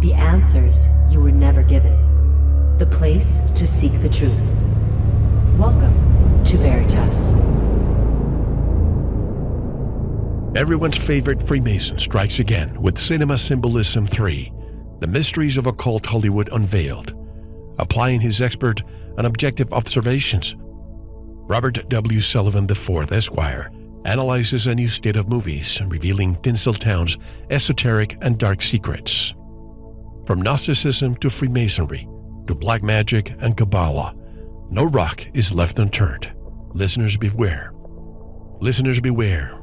The answers you were never given. The place to seek the truth. Welcome to VERITAS. Everyone's favorite Freemason strikes again with Cinema Symbolism 3, The Mysteries of Occult Hollywood Unveiled. Applying his expert and objective observations, Robert W. Sullivan IV, Esquire, analyzes a new state of movies, revealing Tinseltown's esoteric and dark secrets. From Gnosticism to Freemasonry, to black magic and Kabbalah, no rock is left unturned. Listeners beware. Listeners beware.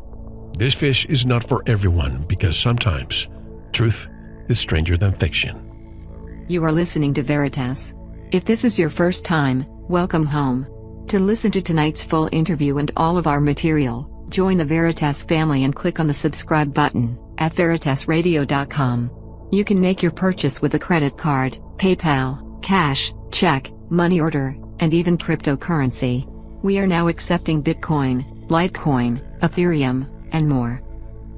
This fish is not for everyone because sometimes truth is stranger than fiction. You are listening to VERITAS. If this is your first time, welcome home. To listen to tonight's full interview and all of our material, join the VERITAS family and click on the subscribe button at veritasradio.com. You can make your purchase with a credit card, PayPal, cash, check, money order, and even cryptocurrency. We are now accepting Bitcoin, Litecoin, Ethereum, and more.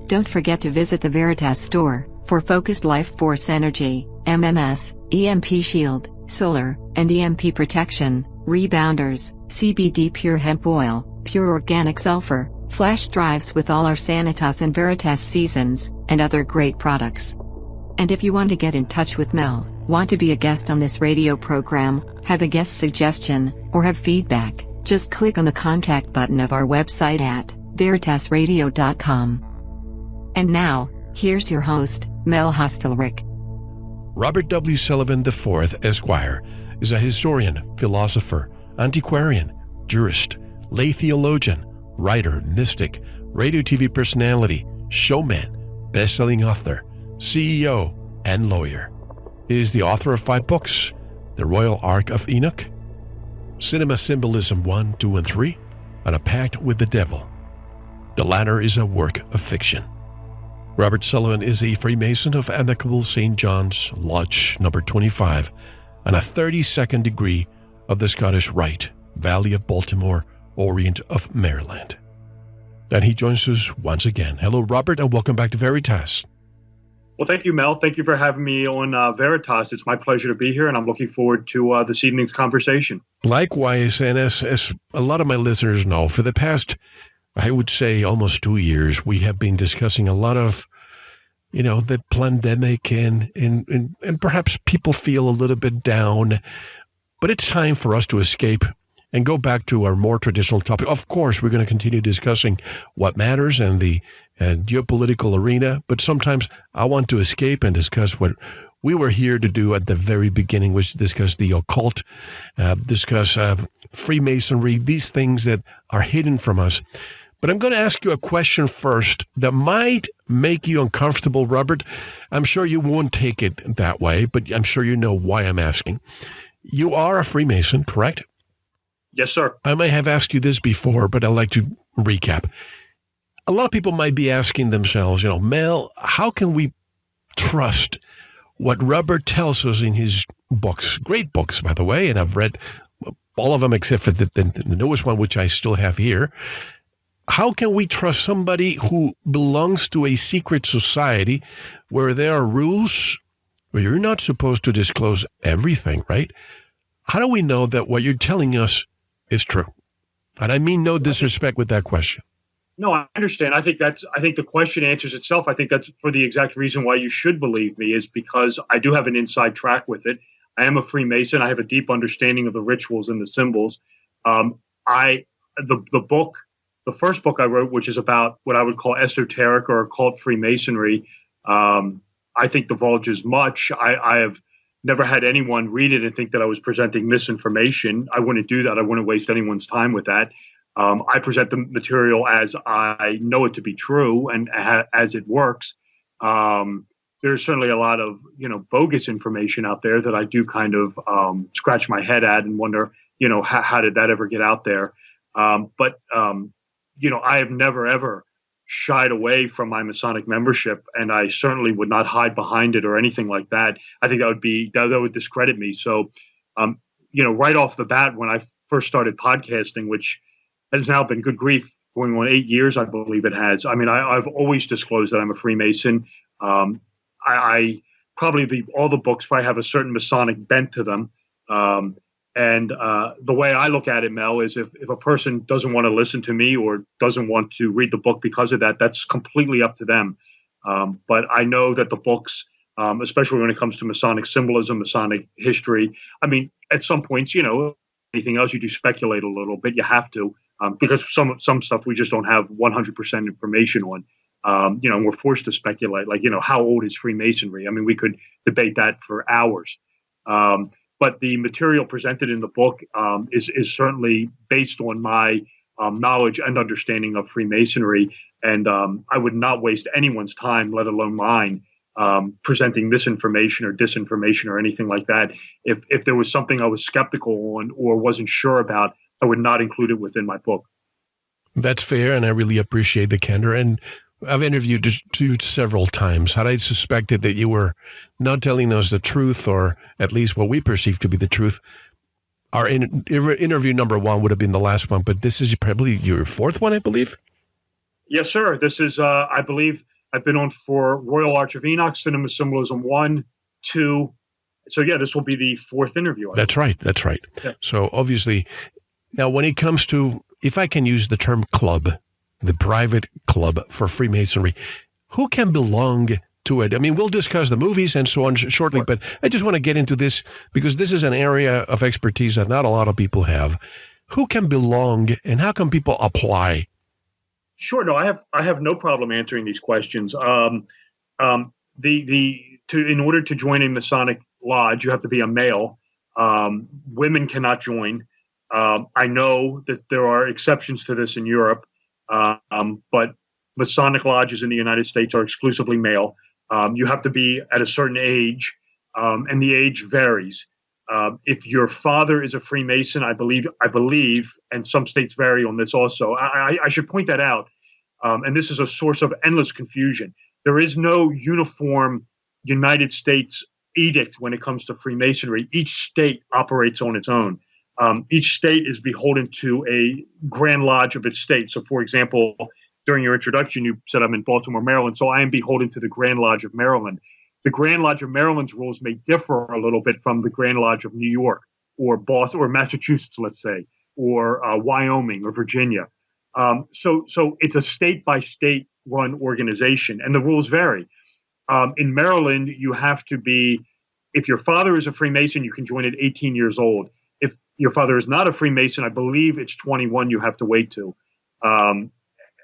Don't forget to visit the VERITAS store for focused life force energy, MMS, EMP shield, solar, and EMP protection, rebounders, CBD pure hemp oil, pure organic sulfur, flash drives with all our Sanitas and VERITAS seasons, and other great products. And if you want to get in touch with Mel, want to be a guest on this radio program, have a guest suggestion, or have feedback, just click on the contact button of our website at veritasradio.com. And now, here's your host, Mel Hostelrick. Robert W. Sullivan IV, Esquire, is a historian, philosopher, antiquarian, jurist, lay theologian, writer, mystic, radio TV personality, showman, best-selling author, CEO, and lawyer. He is the author of 5 books: The Royal Ark of Enoch, Cinema Symbolism 1, 2, and 3, and A Pact with the Devil. The latter is a work of fiction. Robert Sullivan is a Freemason of Amicable St. John's Lodge number 25 and a 32nd degree of the Scottish Rite, Valley of Baltimore, Orient of Maryland. And he joins us once again. Hello, Robert, and welcome back to VERITAS. Well, thank you, Mel. Thank you for having me on VERITAS. It's my pleasure to be here, and I'm looking forward to this evening's conversation. Likewise, and as a lot of my listeners know, for the past, I would say, almost 2 years, we have been discussing a lot of, the pandemic, and perhaps people feel a little bit down. But it's time for us to escape and go back to our more traditional topic. Of course, we're going to continue discussing what matters and the geopolitical arena, but sometimes I want to escape and discuss what we were here to do at the very beginning, which discuss the occult, discuss Freemasonry, these things that are hidden from us. But I'm going to ask you a question first that might make you uncomfortable, Robert. I'm sure you won't take it that way, but I'm sure you know why I'm asking. You are a Freemason, correct? Yes, sir. I may have asked you this before, but I'd like to recap. A lot of people might be asking themselves, Mel, how can we trust what Robert tells us in his books? Great books, by the way, and I've read all of them except for the newest one, which I still have here. How can we trust somebody who belongs to a secret society where there are rules where you're not supposed to disclose everything, right? How do we know that what you're telling us is true? And I mean no disrespect with that question. No, I understand. I think the question answers itself. I think that's for the exact reason why you should believe me, is because I do have an inside track with it. I am a Freemason. I have a deep understanding of the rituals and the symbols. The first book I wrote, which is about what I would call esoteric or occult Freemasonry, I think divulges much. I have never had anyone read it and think that I was presenting misinformation. I wouldn't do that. I wouldn't waste anyone's time with that. I present the material as I know it to be true and as it works. There's certainly a lot of, bogus information out there that I do kind of scratch my head at and wonder, how did that ever get out there? But I have never, ever shied away from my Masonic membership, and I certainly would not hide behind it or anything like that. I think that would discredit me. So, right off the bat, when I first started podcasting, which has now been, good grief, going on 8 years, I believe it has. I mean, I've always disclosed that I'm a Freemason. I probably all the books probably have a certain Masonic bent to them. The way I look at it, Mel, is if a person doesn't want to listen to me or doesn't want to read the book because of that, that's completely up to them. But I know that the books, especially when it comes to Masonic symbolism, Masonic history, I mean, at some points, anything else, you do speculate a little bit. You have to, because some stuff we just don't have 100% information on. And we're forced to speculate, like, how old is Freemasonry? I mean, we could debate that for hours. But the material presented in the book is certainly based on my knowledge and understanding of Freemasonry. And I would not waste anyone's time, let alone mine, presenting misinformation or disinformation or anything like that. If there was something I was skeptical on or wasn't sure about, I would not include it within my book. That's fair, and I really appreciate the candor. And I've interviewed you several times. Had I suspected that you were not telling us the truth, or at least what we perceive to be the truth, our interview number 1 would have been the last one, but this is probably your 4th one, I believe? Yes, sir. This is, I believe, I've been on for Royal Arch of Enoch, Cinema Symbolism 1, 2. So, yeah, this will be the 4th interview. That's right. Yeah. So, obviously, now when it comes to, if I can use the term club, the private club for Freemasonry, who can belong to it? I mean, we'll discuss the movies and so on shortly, sure. But I just want to get into this because this is an area of expertise that not a lot of people have. Who can belong and how can people apply? Sure. No, I have no problem answering these questions. In order to join a Masonic lodge, you have to be a male. Women cannot join. I know that there are exceptions to this in Europe. But Masonic lodges in the United States are exclusively male. You have to be at a certain age, and the age varies. If your father is a Freemason, I believe, and some states vary on this also. I should point that out. And this is a source of endless confusion. There is no uniform United States edict when it comes to Freemasonry. Each state operates on its own. Each state is beholden to a Grand Lodge of its state. So, for example, during your introduction, you said I'm in Baltimore, Maryland. So I am beholden to the Grand Lodge of Maryland. The Grand Lodge of Maryland's rules may differ a little bit from the Grand Lodge of New York or Boston or Massachusetts, let's say, or Wyoming or Virginia. So it's a state-by-state run organization, and the rules vary. In Maryland, you have to be, if your father is a Freemason, you can join at 18 years old. If your father is not a Freemason, I believe it's 21 you have to wait to.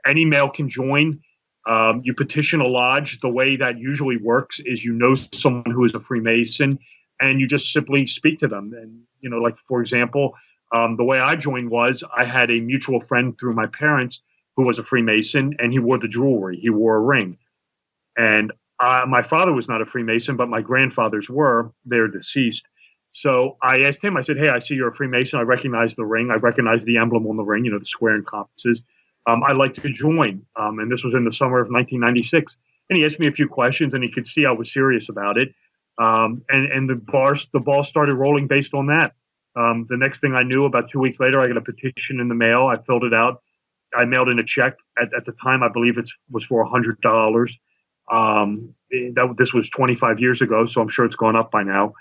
Any male can join. You petition a lodge. The way that usually works is someone who is a Freemason, and you just simply speak to them. And, like, for example, the way I joined was I had a mutual friend through my parents who was a Freemason, and he wore the jewelry. He wore a ring. And my father was not a Freemason, but my grandfathers were. They're deceased. So I asked him, I said, hey, I see you're a Freemason. I recognize the ring. I recognize the emblem on the ring, the square and compasses. I'd like to join. And this was in the summer of 1996. And he asked me a few questions, and he could see I was serious about it. And the ball started rolling based on that. The next thing I knew, about 2 weeks later, I got a petition in the mail. I filled it out. I mailed in a check. At the time, I believe it was for $100. This was 25 years ago, so I'm sure it's gone up by now.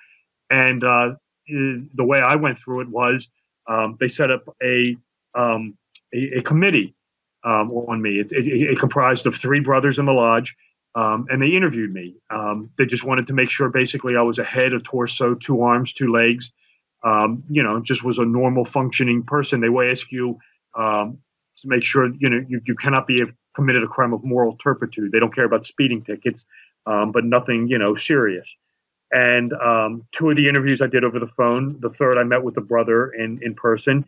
And the way I went through it was they set up a committee on me. It comprised of 3 brothers in the lodge, and they interviewed me. They just wanted to make sure basically I was a head, a torso, 2 arms, 2 legs, just was a normal functioning person. They will ask you to make sure, you cannot be committed a crime of moral turpitude. They don't care about speeding tickets, but nothing, serious. And 2 of the interviews I did over the phone. The 3rd I met with the brother in person.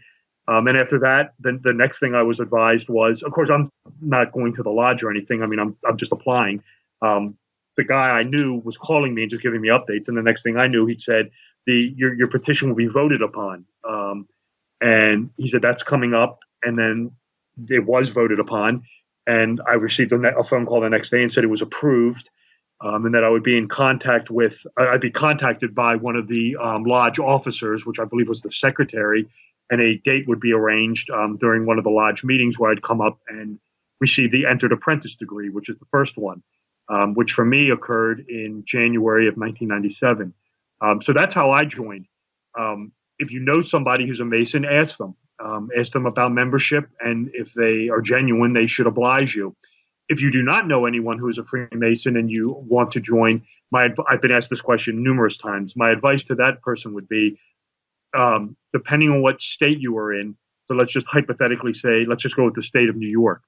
And after that, the next thing I was advised was, of course, I'm not going to the lodge or anything. I mean, I'm just applying. The guy I knew was calling me and just giving me updates. And the next thing I knew, he said, your petition will be voted upon. And he said, that's coming up. And then it was voted upon. And I received a phone call the next day and said it was approved. And that I would be in contact with, I'd be contacted by one of the lodge officers, which I believe was the secretary, and a date would be arranged during one of the lodge meetings where I'd come up and receive the entered apprentice degree, which is the first one. which for me occurred in January of 1997. So that's how I joined. If you know somebody who's a Mason, ask them. Ask them about membership, and if they are genuine, they should oblige you. If you do not know anyone who is a Freemason and you want to join, I've been asked this question numerous times. My advice to that person would be, depending on what state you are in, so let's just hypothetically say, let's just go with the state of New York.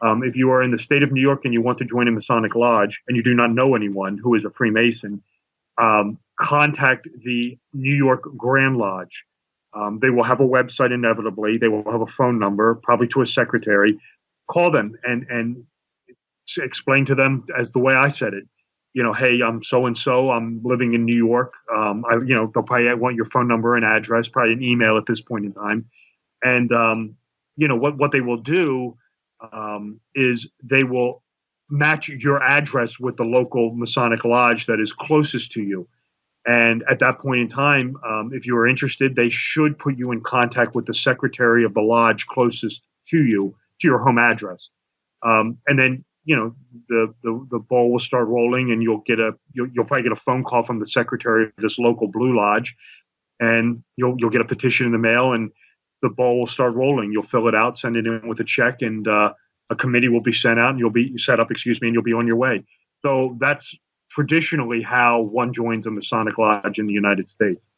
If you are in the state of New York and you want to join a Masonic Lodge and you do not know anyone who is a Freemason, contact the New York Grand Lodge. They will have a website inevitably. They will have a phone number, probably to a secretary. Call them and explain to them as the way I said it. Hey, I'm so-and-so. I'm living in New York. They'll probably want your phone number and address, probably an email at this point in time. And, what they will do is they will match your address with the local Masonic Lodge that is closest to you. And at that point in time, if you are interested, they should put you in contact with the secretary of the lodge closest to you, to your home address. And then, the ball will start rolling, and you'll probably get a phone call from the secretary of this local Blue Lodge, and you'll get a petition in the mail, and the ball will start rolling. You'll fill it out, send it in with a check, and a committee will be sent out, and you'll be set up, and you'll be on your way. So that's traditionally how one joins a Masonic Lodge in the United States.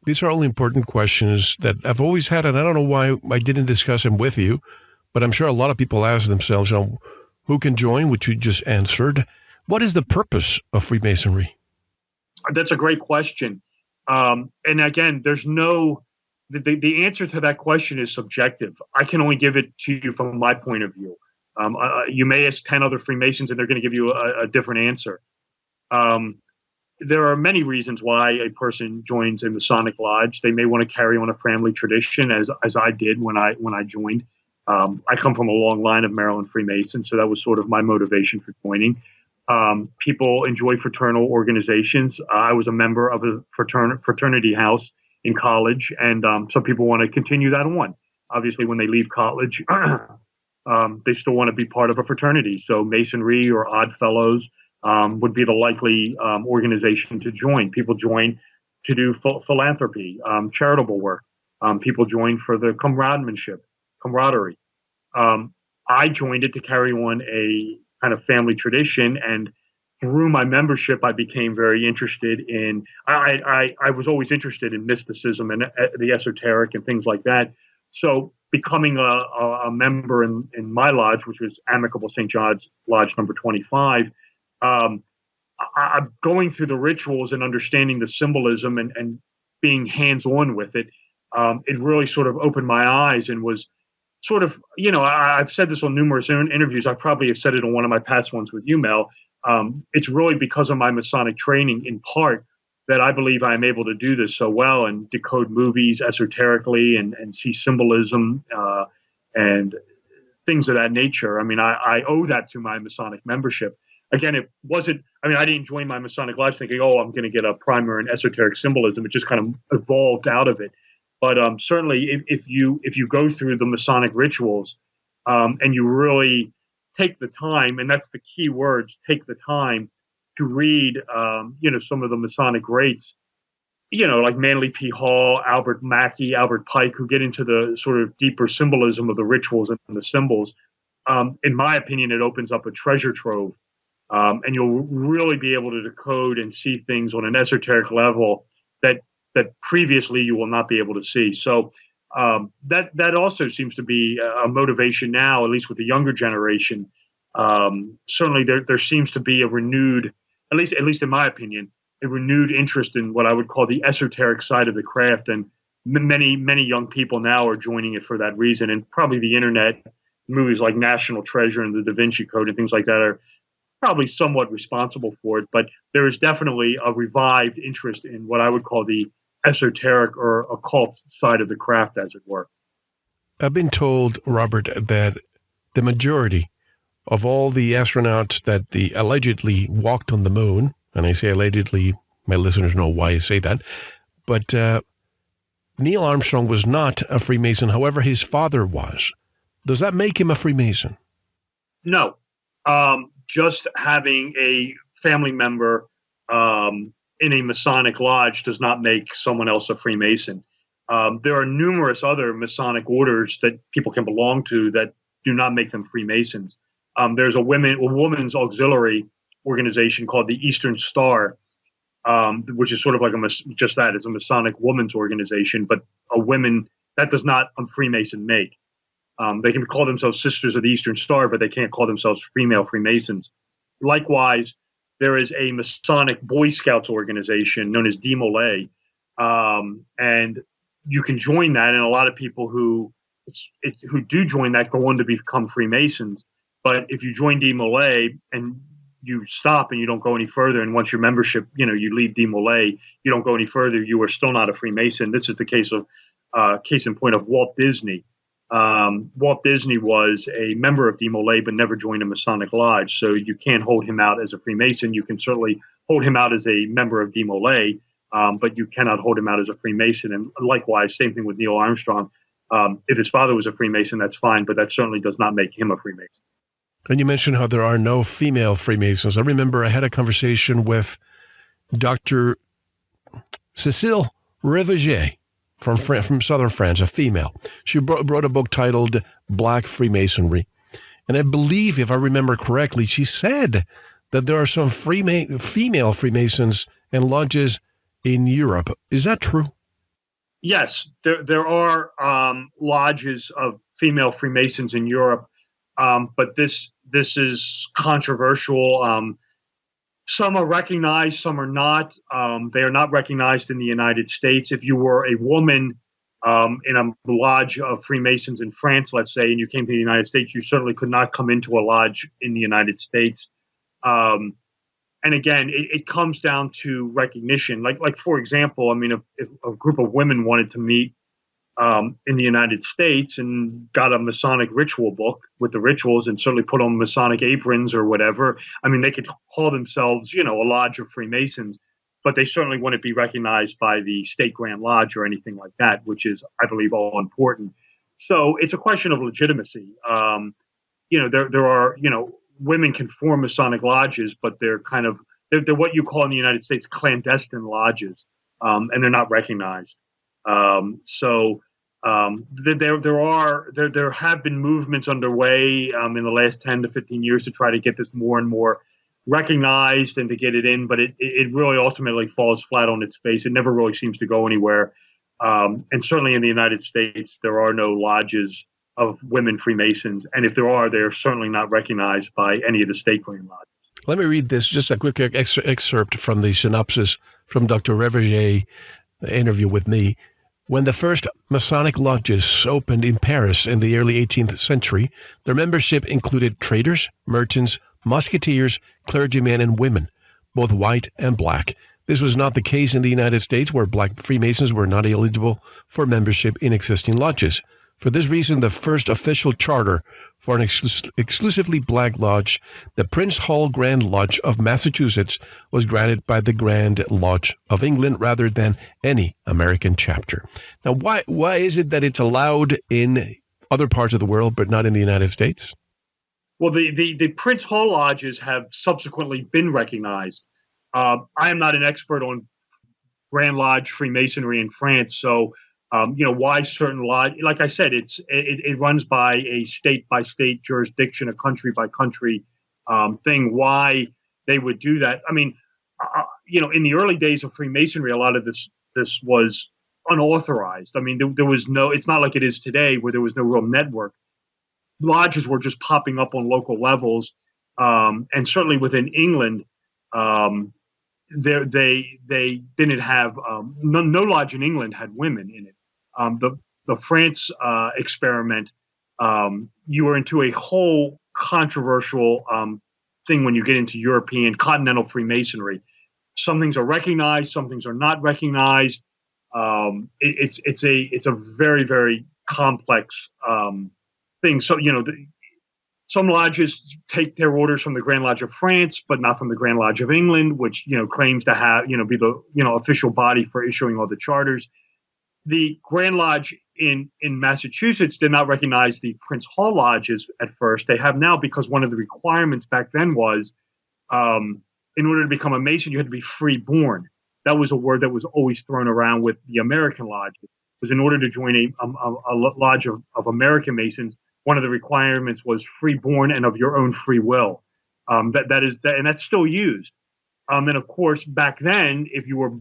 These are all important questions that I've always had, and I don't know why I didn't discuss them with you, but I'm sure a lot of people ask themselves, who can join, which you just answered. What is the purpose of Freemasonry? That's a great question. And again, there's the answer to that question is subjective. I can only give it to you from my point of view. You may ask 10 other Freemasons, and they're going to give you a different answer. There are many reasons why a person joins a Masonic Lodge. They may want to carry on a family tradition, as I did when I joined. I come from a long line of Maryland Freemasons, so that was sort of my motivation for joining. People enjoy fraternal organizations. I was a member of a fraternity house in college, and some people want to continue that on. Obviously, when they leave college, they still want to be part of a fraternity. So Masonry or Odd Fellows would be the likely organization to join. People join to do philanthropy, charitable work. People join for the camaraderie. I joined it to carry on a kind of family tradition, and through my membership, I became very interested in. I was always interested in mysticism and the esoteric and things like that. So becoming a member in my lodge, which was Amicable St. John's Lodge number 25, I'm going through the rituals and understanding the symbolism and being hands-on with it. It really sort of opened my eyes and was sort of, I've said this on numerous interviews. I probably have said it on one of my past ones with you, Mel. It's really because of my Masonic training, in part, that I believe I am able to do this so well and decode movies esoterically and see symbolism and things of that nature. I mean, I owe that to my Masonic membership. Again, it wasn't, I didn't join my Masonic Lodge thinking, I'm going to get a primer in esoteric symbolism. It just kind of evolved out of it. But certainly, if you go through the Masonic rituals and you really take the time, and that's the key words, take the time to read, some of the Masonic greats, like Manly P. Hall, Albert Mackey, Albert Pike, who get into the sort of deeper symbolism of the rituals and the symbols. In my opinion, it opens up a treasure trove, and you'll really be able to decode and see things on an esoteric level that previously you will not be able to see. So that also seems to be a motivation now, at least with the younger generation. Certainly there seems to be a renewed, at least in my opinion, a renewed interest in what I would call the esoteric side of the craft. And many, many young people now are joining it for that reason. And probably the internet, movies like National Treasure and the Da Vinci Code and things like that are probably somewhat responsible for it. But there is definitely a revived interest in what I would call the esoteric or occult side of the craft, as it were. I've been told, Robert, that the majority of all the astronauts that allegedly walked on the moon, and I say allegedly, my listeners know why I say that, but Neil Armstrong was not a Freemason. However, his father was. Does that make him a Freemason? No. just having a family member in a Masonic lodge does not make someone else a Freemason. There are numerous other Masonic orders that people can belong to that do not make them Freemasons. There's a women's auxiliary organization called the Eastern Star, which is sort of like it's a Masonic women's organization, but a women, that does not a Freemason make. They can call themselves Sisters of the Eastern Star, but they can't call themselves female Freemasons. Likewise, there is a Masonic Boy Scouts organization known as De Laurentiis, and you can join that. And a lot of people who do join that go on to become Freemasons. But if you join De Laurentiis and you stop and you don't go any further, and once your membership, you leave De Laurentiis, you don't go any further, you are still not a Freemason. This is the case in point of Walt Disney. Walt Disney was a member of De Laurentiis but never joined a Masonic lodge, so you can't hold him out as a Freemason. You can certainly hold him out as a member of De Laurentiis, but you cannot hold him out as a Freemason. And likewise, same thing with Neil Armstrong. If his father was a Freemason, that's fine, but that certainly does not make him a Freemason. And you mentioned how there are no female Freemasons. I remember I had a conversation with Dr. Cécile Réveillé from southern France, a female. She wrote a book titled Black Freemasonry. And I believe, if I remember correctly, she said that there are some female Freemasons and lodges in Europe. Is that true? Yes, there are lodges of female Freemasons in Europe, but this is controversial. Some are recognized, some are not. They are not recognized in the United States. If you were a woman in a lodge of Freemasons in France, let's say, and you came to the United States, you certainly could not come into a lodge in the United States. And again, it comes down to recognition. Like for example, I mean, if a group of women wanted to meet in the United States and got a Masonic ritual book with the rituals and certainly put on Masonic aprons or whatever, I mean, they could call themselves, a lodge of Freemasons, but they certainly wouldn't be recognized by the State Grand Lodge or anything like that, which is, I believe, all important. So it's a question of legitimacy. There are, women can form Masonic lodges, but they're they're what you call in the United States clandestine lodges, and they're not recognized. There have been movements underway in the last 10 to 15 years to try to get this more and more recognized and to get it in, but it really ultimately falls flat on its face. It never really seems to go anywhere. And certainly in the United States, there are no lodges of women Freemasons. And if there are, they're certainly not recognized by any of the state Grand lodges. Let me read this, just a quick excerpt from the synopsis from Dr. Réveillé interview with me. When the first Masonic lodges opened in Paris in the early 18th century, their membership included traders, merchants, musketeers, clergymen, and women, both white and black. This was not the case in the United States, where black Freemasons were not eligible for membership in existing lodges. For this reason, the first official charter for an exclusively black lodge, the Prince Hall Grand Lodge of Massachusetts, was granted by the Grand Lodge of England rather than any American chapter. Now, why is it that it's allowed in other parts of the world but not in the United States? Well, the Prince Hall lodges have subsequently been recognized. I am not an expert on Grand Lodge Freemasonry in France, so why certain lodge? Like I said, it runs by a state by state jurisdiction, a country by country thing. Why they would do that? I mean, in the early days of Freemasonry, a lot of this was unauthorized. I mean, there was no. It's not like it is today, where there was no real network. Lodges were just popping up on local levels, and certainly within England. They didn't have no lodge in England had women in it. The France experiment, you were into a whole controversial thing when you get into European continental Freemasonry. Some things are recognized, some things are not recognized. It's a very, very complex thing. So some lodges take their orders from the Grand Lodge of France, but not from the Grand Lodge of England, which, claims to be the, official body for issuing all the charters. The Grand Lodge in Massachusetts did not recognize the Prince Hall lodges at first. They have now, because one of the requirements back then was, in order to become a Mason, you had to be free-born. That was a word that was always thrown around with the American lodges. Because in order to join a lodge of American Masons, one of the requirements was free-born and of your own free will. And that's still used. And of course, back then, if you were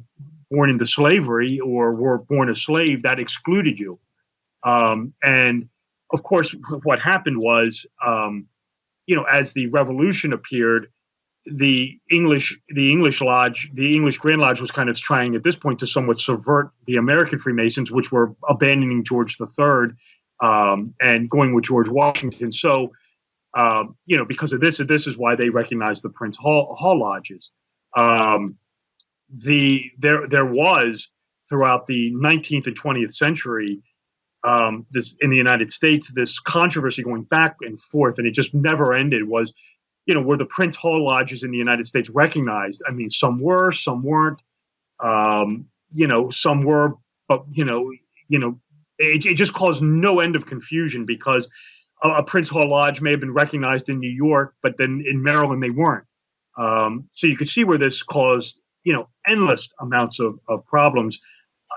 born into slavery or were born a slave, that excluded you. And of course, what happened was, as the Revolution appeared, the English Grand Lodge was kind of trying at this point to somewhat subvert the American Freemasons, which were abandoning George III and going with George Washington. So, because of this is why they recognized the Prince Hall lodges. There was throughout the 19th and 20th century, this in the United States, this controversy going back and forth, and it just never ended. Was were the Prince Hall lodges in the United States recognized? I mean, some were, some weren't. Some were, but it just caused no end of confusion because a Prince Hall lodge may have been recognized in New York, but then in Maryland they weren't. So you could see where this caused, endless amounts of problems.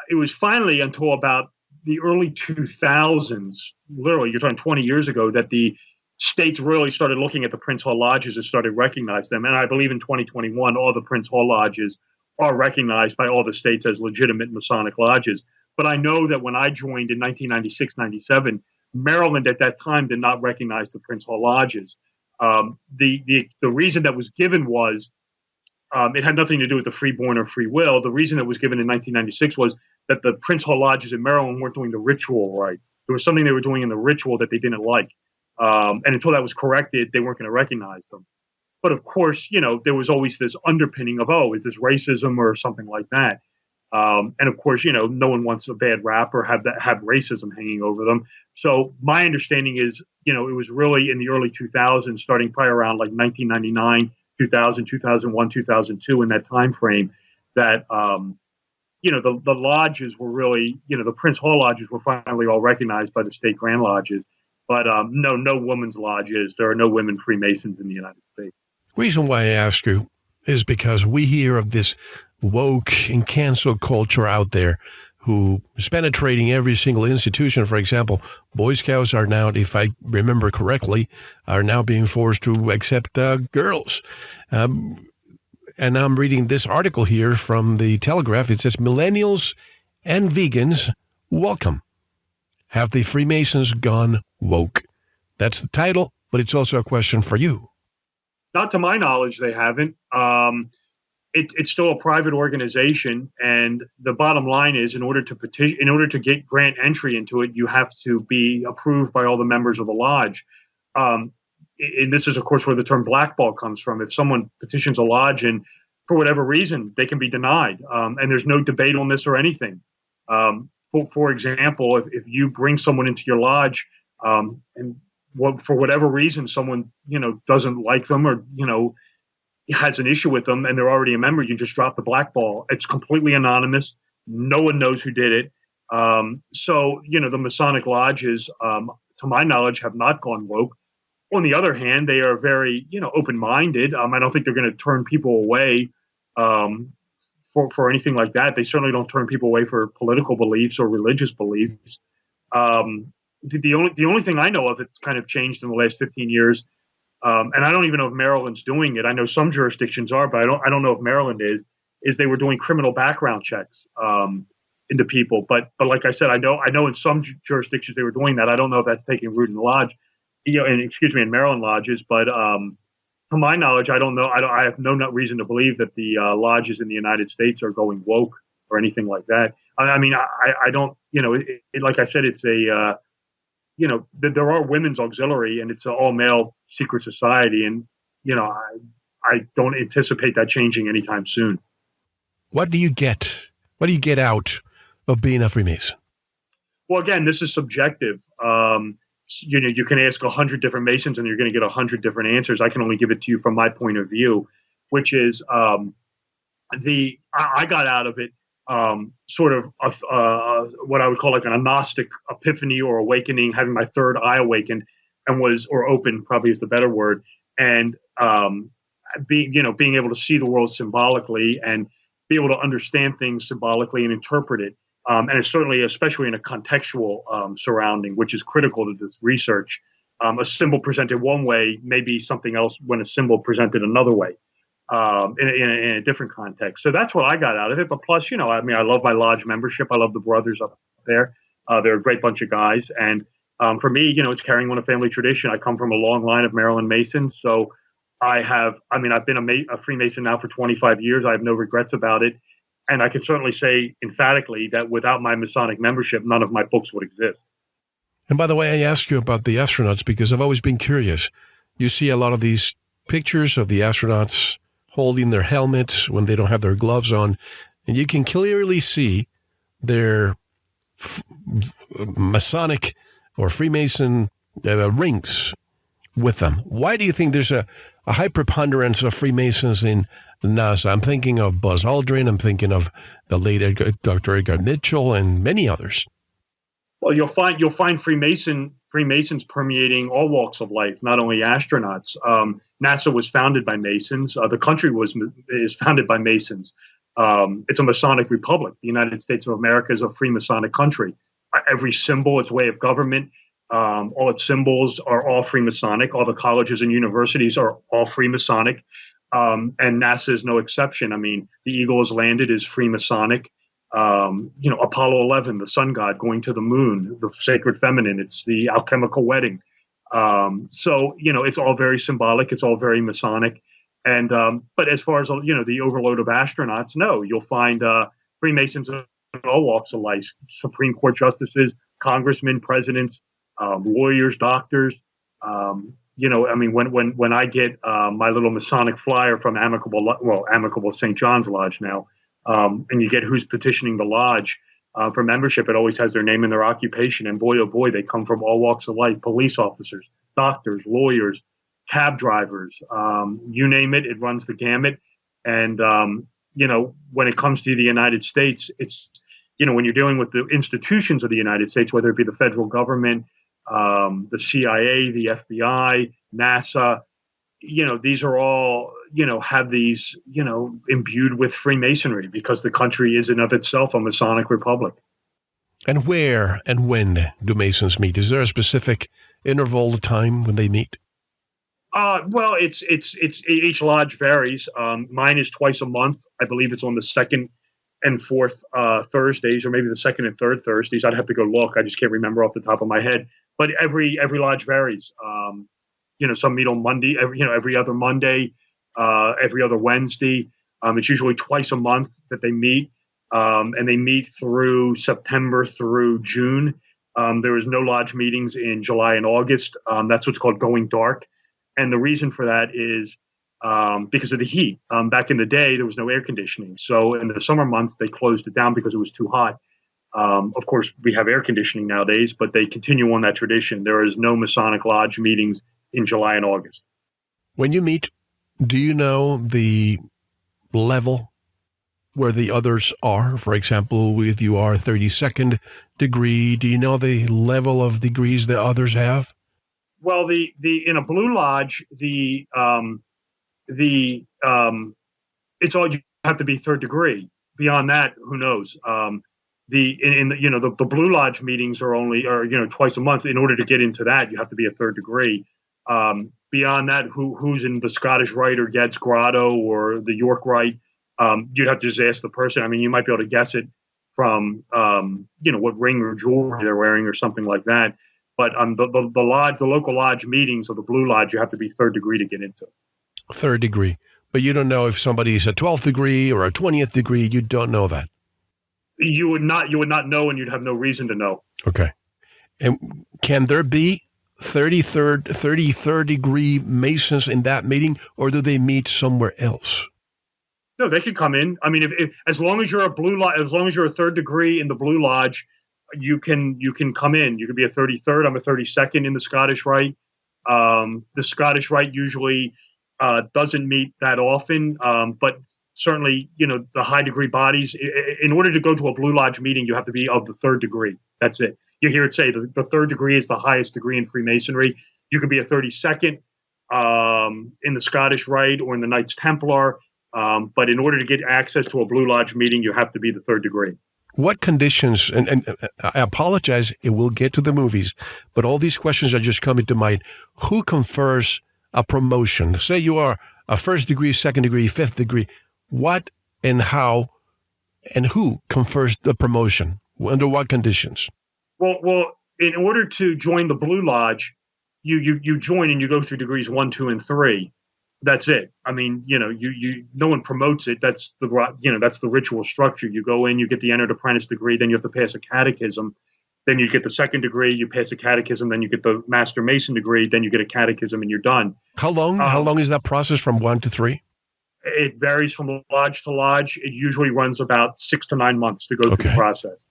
It was finally until about the early 2000s, literally, you're talking 20 years ago, that the states really started looking at the Prince Hall lodges and started recognizing them. And I believe in 2021, all the Prince Hall lodges are recognized by all the states as legitimate Masonic lodges. But I know that when I joined in 1996, 97, Maryland at that time did not recognize the Prince Hall lodges. The reason that was given was it had nothing to do with the freeborn or free will. The reason that was given in 1996 was that the Prince Hall lodges in Maryland weren't doing the ritual right. There was something they were doing in the ritual that they didn't like. And until that was corrected, they weren't going to recognize them. But of course, there was always this underpinning of, is this racism or something like that? And of course, no one wants a bad rap or have racism hanging over them. So my understanding is, it was really in the early 2000s, starting probably around like 1999, 2000, 2001, 2002, in that time frame, that the lodges were really, the Prince Hall lodges were finally all recognized by the state Grand Lodges. But no women's lodges. There are no women Freemasons in the United States. Reason why I ask you is because we hear of this woke and cancel culture out there who is penetrating every single institution. For example, Boy Scouts are now, if I remember correctly, are now being forced to accept girls. And I'm reading this article here from the Telegraph. It says, millennials and vegans welcome. Have the Freemasons gone woke? That's the title, but it's also a question for you. Not to my knowledge, they haven't. It's still a private organization, and the bottom line is, in order to grant entry into it, you have to be approved by all the members of the lodge. And this is, of course, where the term blackball comes from. If someone petitions a lodge and for whatever reason they can be denied, and there's no debate on this or anything. For example, if you bring someone into your lodge, and for whatever reason someone doesn't like them or has an issue with them and they're already a member, you just drop the black ball. It's completely anonymous. No one knows who did it. So the Masonic lodges, to my knowledge, have not gone woke. On the other hand, they are very open-minded. I don't think they're going to turn people away for anything like that. They certainly don't turn people away for political beliefs or religious beliefs. The only thing I know of that's kind of changed in the last 15 years, and I don't even know if Maryland's doing it. I know some jurisdictions are, but I don't know if Maryland is they were doing criminal background checks into people. But like I said, I know in some jurisdictions they were doing that. I don't know if that's taking root in the lodge, in Maryland lodges. But to my knowledge, I don't know. I have no reason to believe that the lodges in the United States are going woke or anything like that. I don't. Like I said, it's a. There are women's auxiliary, and it's an all-male secret society, and I don't anticipate that changing anytime soon. What do you get? What do you get out of being a Freemason? Well, again, this is subjective. You can ask 100 different Masons, and you're going to get 100 different answers. I can only give it to you from my point of view, which is I got out of it sort of what I would call like an agnostic epiphany or awakening, having my third eye awakened, or open probably is the better word, and being able to see the world symbolically and be able to understand things symbolically and interpret it. And it's certainly, especially in a contextual surrounding, which is critical to this research. A symbol presented one way may be something else when a symbol presented another way in a different context. So that's what I got out of it. But plus, I love my lodge membership. I love the brothers up there. They're a great bunch of guys. And for me, it's carrying on a family tradition. I come from a long line of Maryland Masons. So I've been a Freemason now for 25 years. I have no regrets about it. And I can certainly say emphatically that without my Masonic membership, none of my books would exist. And by the way, I asked you about the astronauts because I've always been curious. You see a lot of these pictures of the astronauts holding their helmets when they don't have their gloves on, and you can clearly see their Masonic or Freemason rings with them. Why do you think there's a high preponderance of Freemasons in NASA? I'm thinking of Buzz Aldrin. I'm thinking of the late Dr. Edgar Mitchell and many others. Well, you'll find Freemasons permeating all walks of life, not only astronauts. NASA was founded by Masons. The country is founded by Masons. It's a Masonic republic. The United States of America is a free Masonic country. Every symbol, its way of government, all its symbols are all Freemasonic. All the colleges and universities are all Freemasonic. And NASA is no exception. I mean, the eagle has landed is Freemasonic. Apollo 11, the sun god going to the moon, the sacred feminine, it's the alchemical wedding. So it's all very symbolic. It's all very Masonic. And, but as far as, the overload of astronauts, no, you'll find, Freemasons in all walks of life, Supreme Court justices, congressmen, presidents, lawyers, doctors. When I get, my little Masonic flyer from Amicable St. John's Lodge now, and you get who's petitioning the lodge for membership, it always has their name and their occupation. And boy, oh boy, they come from all walks of life: police officers, doctors, lawyers, cab drivers, you name it, it runs the gamut. And, when it comes to the United States, it's, when you're dealing with the institutions of the United States, whether it be the federal government, the CIA, the FBI, NASA, these are all, have these, imbued with Freemasonry because the country is in of itself a Masonic republic. And where and when do Masons meet? Is there a specific interval of time when they meet? Well, it's each lodge varies. Mine is twice a month. I believe it's on the second and fourth Thursdays, or maybe the second and third Thursdays. I'd have to go look. I just can't remember off the top of my head. But every lodge varies. Some meet on Monday, every other Monday, every other Wednesday. It's usually twice a month that they meet, and they meet through September through June. There is no lodge meetings in July and August. That's what's called going dark. And the reason for that is because of the heat. Back in the day, there was no air conditioning. So in the summer months, they closed it down because it was too hot. Of course, we have air conditioning nowadays, but they continue on that tradition. There is no Masonic Lodge meetings in July and August. When you meet, do you know the level where the others are? For example, if you are 32nd degree, do you know the level of degrees the others have? Well, the in a blue lodge, it's all, you have to be third degree. Beyond that, who knows? The blue lodge meetings are twice a month. In order to get into that, you have to be a third degree. Beyond that, who's in the Scottish Rite or Ged's Grotto or the York Rite, you'd have to just ask the person. I mean, you might be able to guess it from what ring or jewelry they're wearing or something like that. But the local lodge meetings of the blue lodge, you have to be third degree to get into. Third degree, but you don't know if somebody's a 12th degree or a 20th degree. You don't know that. You would not know, and you'd have no reason to know. Okay. And can there be 33rd degree Masons in that meeting, or do they meet somewhere else? No, they could come in. I mean, if as long as you're as long as you're a third degree in the blue lodge, you can come in. You could be a 33rd. I'm a 32nd in the Scottish Rite. The Scottish Rite usually doesn't meet that often, but certainly, the high degree bodies, in order to go to a Blue Lodge meeting, you have to be of the third degree. That's it. You hear it say the third degree is the highest degree in Freemasonry. You can be a 32nd in the Scottish Rite or in the Knights Templar. But in order to get access to a Blue Lodge meeting, you have to be the third degree. What conditions, and I apologize, it will get to the movies, but all these questions are just coming to mind. Who confers a promotion? Say you are a first degree, second degree, fifth degree. What and how and who confers the promotion? Under what conditions? Well, in order to join the Blue Lodge, you join and you go through degrees 1, 2, and 3. That's it. I mean, no one promotes it. That's the ritual structure. You go in, you get the entered apprentice degree, then you have to pass a catechism. Then you get the second degree, you pass a catechism, then you get the Master Mason degree, then you get a catechism, and you're done. How long is that process from 1 to 3? It varies from lodge to lodge. It usually runs about 6 to 9 months to go through the process.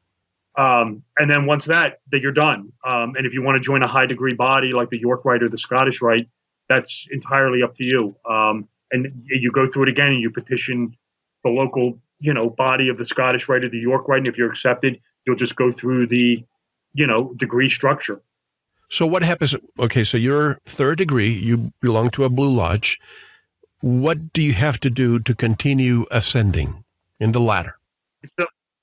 And then once then you're done. And if you want to join a high degree body like the York Rite or the Scottish Rite, that's entirely up to you. And you go through it again and you petition the local, body of the Scottish Rite or the York Rite. And if you're accepted, you'll just go through the, degree structure. So what happens? Okay, so you're third degree, you belong to a Blue Lodge. What do you have to do to continue ascending in the ladder?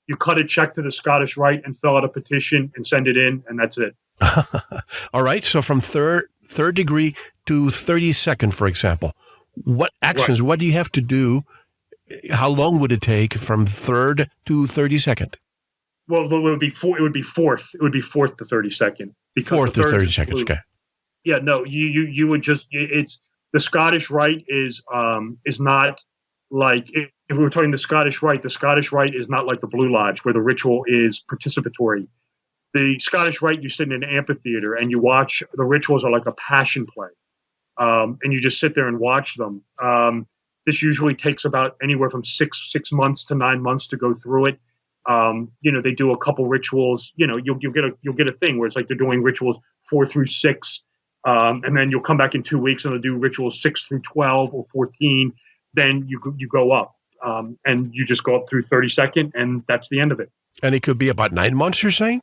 You cut a check to the Scottish Rite and fill out a petition and send it in, and that's it. All right. So from third degree to 32nd, for example, what actions, what do you have to do? How long would it take from third to 32nd? Well, it would be fourth. It would be fourth to 32nd. Fourth to 32nd. Okay. Yeah. No. You would just. It's the Scottish Rite is not like if we were talking the Scottish Rite. The Scottish Rite is not like the Blue Lodge where the ritual is participatory. The Scottish Rite, you sit in an amphitheater and you watch. The rituals are like a passion play, and you just sit there and watch them. This usually takes about anywhere from six months to 9 months to go through it. They do a couple rituals. You'll get a thing where it's like they're doing rituals 4 through 6, and then you'll come back in 2 weeks and they'll do rituals 6 through 12 or 14. Then you go up, and you just go up through 32nd, and that's the end of it. And it could be about 9 months, you're saying?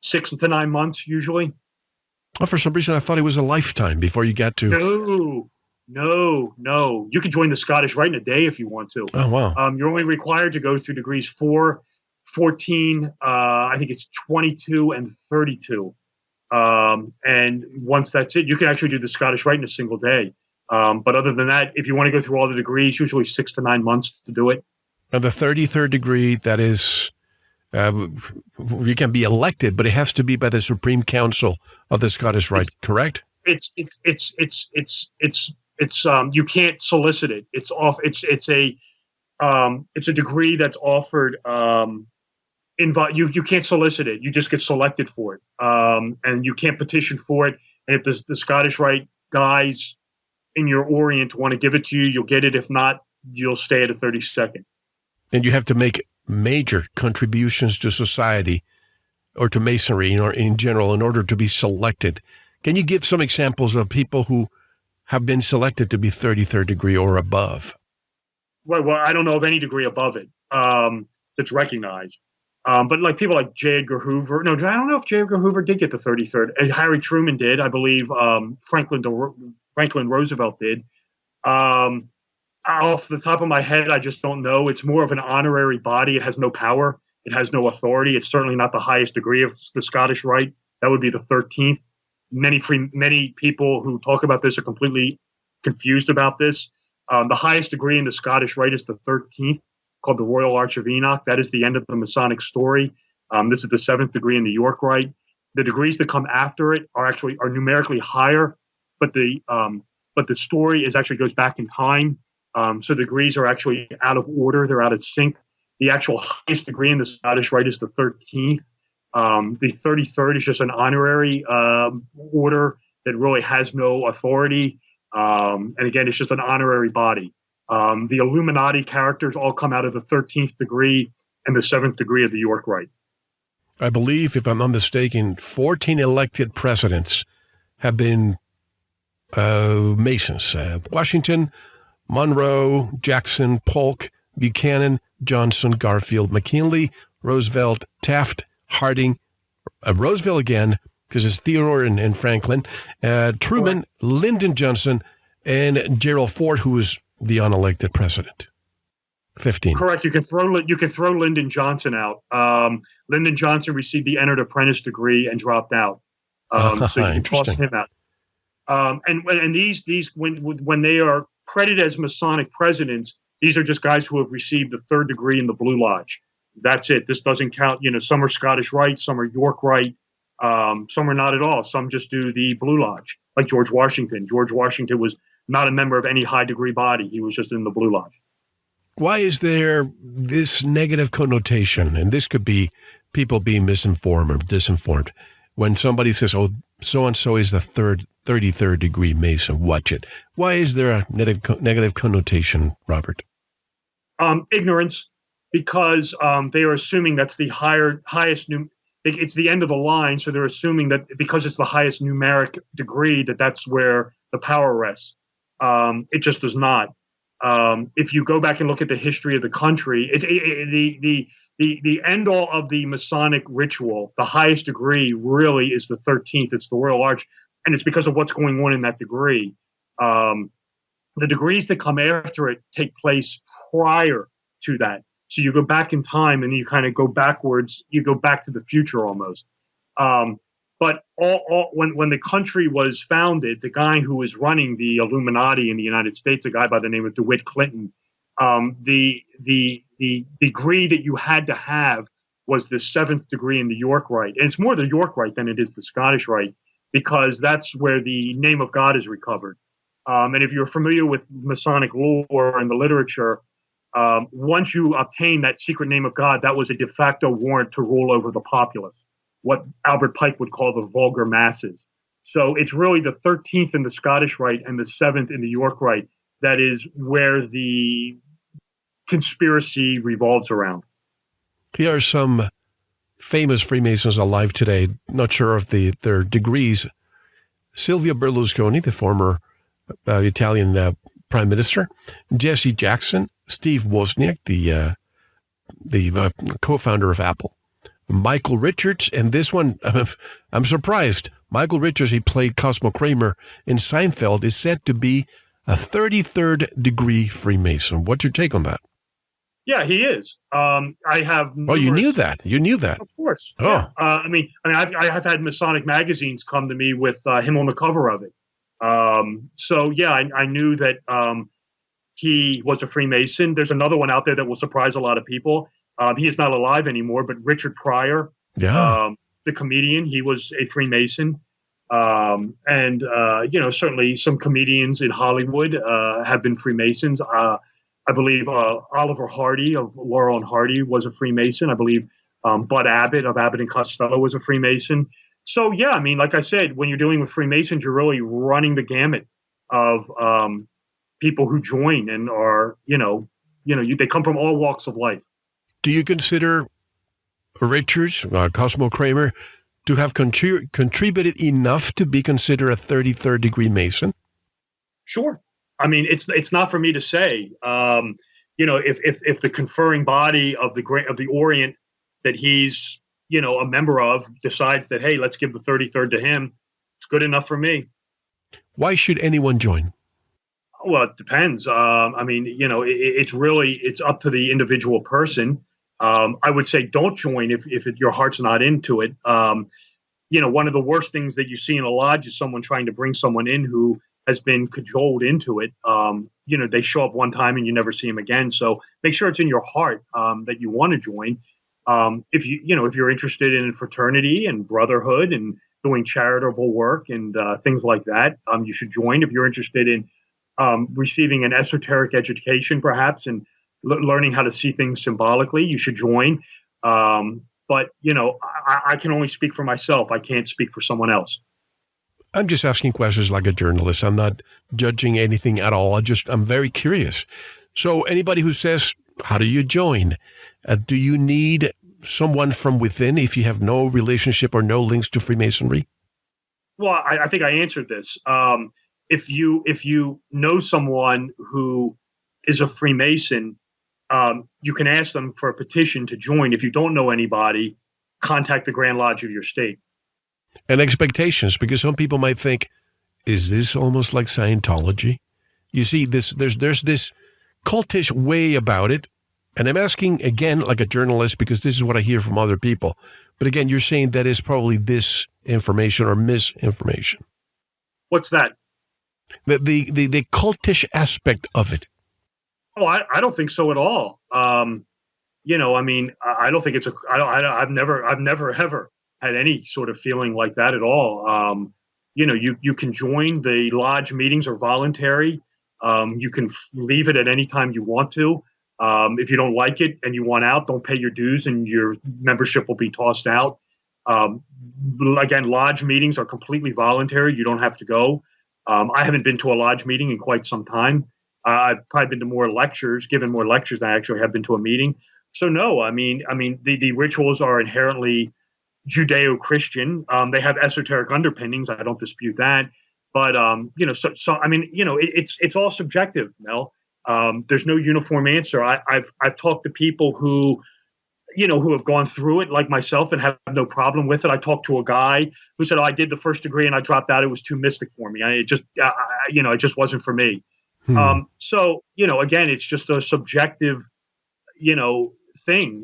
6 to 9 months usually. Oh, for some reason I thought it was a lifetime before you got to. No. You can join the Scottish Rite in a day if you want to. Oh, wow. You're only required to go through degrees 4, 14, I think it's 22 and 32. And once that's it, you can actually do the Scottish Rite in a single day. But other than that, if you want to go through all the degrees, usually 6 to 9 months to do it. And the 33rd degree, that is, you can be elected, but it has to be by the Supreme Council of the Scottish Rite, correct? It's you can't solicit it. It's a degree that's offered. You can't solicit it. You just get selected for it, and you can't petition for it. And if the Scottish Rite guys in your Orient want to give it to you, you'll get it. If not, you'll stay at a 32nd. And you have to make major contributions to society or to Masonry or in general in order to be selected. Can you give some examples of people who have been selected to be 33rd degree or above? Well, I don't know of any degree above it that's recognized. But like people like J. Edgar Hoover. No, I don't know if J. Edgar Hoover did get the 33rd. And Harry Truman did. I believe Franklin Roosevelt did. Off the top of my head, I just don't know. It's more of an honorary body. It has no power. It has no authority. It's certainly not the highest degree of the Scottish Rite. That would be the 13th. Many people who talk about this are completely confused about this. The highest degree in the Scottish Rite is the 13th, called the Royal Arch of Enoch. That is the end of the Masonic story. This is the 7th degree in the York Rite. The degrees that come after it are numerically higher, but the story actually goes back in time. So the degrees are actually out of order. They're out of sync. The actual highest degree in the Scottish Rite is the 13th. The 33rd is just an honorary order that really has no authority. And again, it's just an honorary body. The Illuminati characters all come out of the 13th degree and the 7th degree of the York Rite. I believe, if I'm not mistaken, 14 elected presidents have been Masons. Washington, Monroe, Jackson, Polk, Buchanan, Johnson, Garfield, McKinley, Roosevelt, Taft, Harding, Roosevelt again, because it's Theodore and Franklin, Truman, Lyndon Johnson, and Gerald Ford, who was the unelected president. 15. Correct. You can throw Lyndon Johnson out. Lyndon Johnson received the entered apprentice degree and dropped out. So you can toss him out. And these when they are credited as Masonic presidents, these are just guys who have received the third degree in the Blue Lodge. That's it. This doesn't count. Some are Scottish Rite, some are York Rite, some are not at all. Some just do the Blue Lodge, like George Washington. George Washington was not a member of any high degree body. He was just in the Blue Lodge. Why is there this negative connotation? And this could be people being misinformed or disinformed. When somebody says, oh, so-and-so is the 33rd degree Mason, watch it. Why is there a negative connotation, Robert? Ignorance, because they are assuming that's the highest it's the end of the line, so they're assuming that because it's the highest numeric degree, that's where the power rests. It just does not. If you go back and look at the history of the country, the end all of the Masonic ritual, the highest degree really is the 13th. It's the Royal Arch, and it's because of what's going on in that degree. The degrees that come after it take place prior to that. So you go back in time and you kind of go backwards. You go back to the future almost. But when the country was founded, the guy who was running the Illuminati in the United States, a guy by the name of DeWitt Clinton, the degree that you had to have was the 7th degree in the York Rite. And it's more the York Rite than it is the Scottish Rite, because that's where the name of God is recovered. And if you're familiar with Masonic lore and the literature, once you obtain that secret name of God, that was a de facto warrant to rule over the populace, what Albert Pike would call the vulgar masses. So it's really the 13th in the Scottish Rite and the 7th in the York Rite that is where the conspiracy revolves around. Here are some famous Freemasons alive today, not sure of their degrees. Silvio Berlusconi, the former Italian prime minister, Jesse Jackson, Steve Wozniak, the co-founder of Apple, Michael Richards, and this one, I'm surprised. Michael Richards, he played Cosmo Kramer in Seinfeld, is said to be a 33rd degree Freemason. What's your take on that? Yeah, he is. I have. Oh, you knew that. You knew that. Of course. Oh, yeah. I have had Masonic magazines come to me with him on the cover of it. So yeah, I knew that he was a Freemason. There's another one out there that will surprise a lot of people. He is not alive anymore, but Richard Pryor, the comedian, he was a Freemason. And certainly some comedians in Hollywood have been Freemasons. I believe Oliver Hardy of Laurel and Hardy was a Freemason. I believe Bud Abbott of Abbott and Costello was a Freemason. So, yeah, I mean, like I said, when you're dealing with Freemasons, you're really running the gamut of people who join and are, they come from all walks of life. Do you consider Richards, Cosmo Kramer, to have contributed enough to be considered a 33rd degree Mason? Sure. I mean, it's not for me to say. If the conferring body of the Orient that he's a member of decides that, hey, let's give the 33rd to him, it's good enough for me. Why should anyone join? Well, it depends. It's up to the individual person. I would say don't join if your heart's not into it. One of the worst things that you see in a lodge is someone trying to bring someone in who has been cajoled into it. They show up one time and you never see them again. So make sure it's in your heart that you want to join. If you're interested in fraternity and brotherhood and doing charitable work and things like that, you should join. If you're interested in receiving an esoteric education, perhaps, and learning how to see things symbolically, you should join. But I can only speak for myself. I can't speak for someone else. I'm just asking questions like a journalist. I'm not judging anything at all. I'm very curious. So anybody who says, how do you join? Do you need someone from within if you have no relationship or no links to Freemasonry? Well, I think I answered this. If you know someone who is a Freemason, you can ask them for a petition to join. If you don't know anybody, contact the Grand Lodge of your state. And expectations, because some people might think, is this almost like Scientology? You see, there's this cultish way about it. And I'm asking, again, like a journalist, because this is what I hear from other people. But again, you're saying that is probably disinformation or misinformation. What's that? The cultish aspect of it. Oh, I don't think so at all. You know, I mean, I don't think it's I've never ever had any sort of feeling like that at all. You know, you can join. The lodge meetings are voluntary. You can leave it at any time you want to. If you don't like it and you want out, don't pay your dues and your membership will be tossed out. Again, lodge meetings are completely voluntary. You don't have to go. I haven't been to a lodge meeting in quite some time. I've probably been to more lectures, given more lectures than I actually have been to a meeting. So no, I mean, the rituals are inherently Judeo-Christian. They have esoteric underpinnings. I don't dispute that. But you know, so I mean, you know, it's all subjective, Mel. There's no uniform answer. I've talked to people who, you know, who have gone through it, like myself, and have no problem with it. I talked to a guy who said, "Oh, I did the first degree and I dropped out. It was too mystic for me. It just wasn't for me." So, you know, again, it's just a subjective, you know, thing.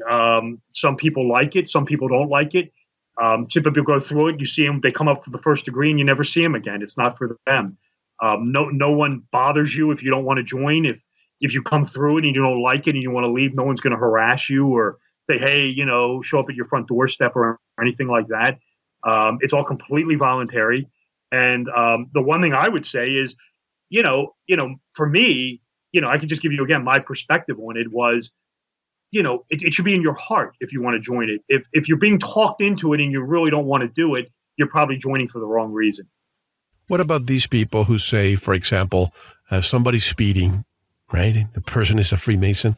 Some people like it. Some people don't like it. Typically go through it. You see them, they come up for the first degree and you never see them again. It's not for them. No one bothers you if you don't want to join. If you come through it and you don't like it and you want to leave, no one's going to harass you or say, hey, you know, show up at your front doorstep or anything like that. It's all completely voluntary. And the one thing I would say is, you know, for me, you know, I can just give you again my perspective on it was, you know, it should be in your heart if you want to join it. If you're being talked into it and you really don't want to do it, you're probably joining for the wrong reason. What about these people who say, for example, somebody's speeding, right? The person is a Freemason,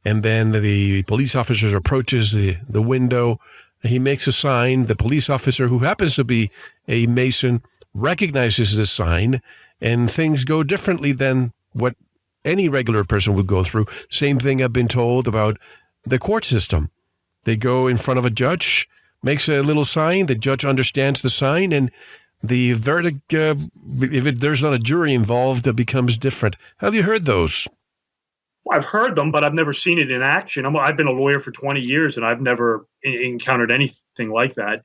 and then the police officer approaches the window. He makes a sign. The police officer, who happens to be a Mason, recognizes the sign, and things go differently than what any regular person would go through. Same thing I've been told about the court system. They go in front of a judge, makes a little sign, the judge understands the sign, and the verdict, there's not a jury involved, it becomes different. Have you heard those? Well, I've heard them, but I've never seen it in action. I've been a lawyer for 20 years, and I've never encountered anything like that.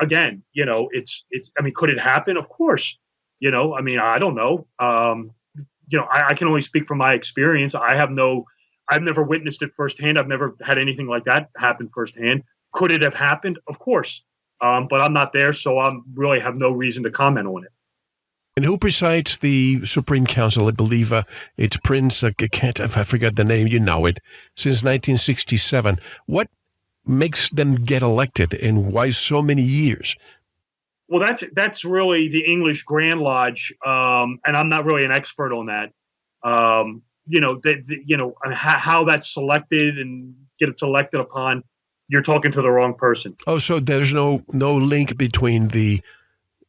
Again, you know, it's. I mean, could it happen? Of course. You know, I mean, I don't know. You know, I can only speak from my experience. I've never witnessed it firsthand. I've never had anything like that happen firsthand. Could it have happened? Of course. But I'm not there, so I really have no reason to comment on it. And who presides the Supreme Council? I believe it's Prince, I forgot the name, you know it, since 1967. What makes them get elected and why so many years? Well, that's really the English Grand Lodge, and I'm not really an expert on that. You know, how that's selected and gets elected upon. You're talking to the wrong person. Oh, so there's no link between the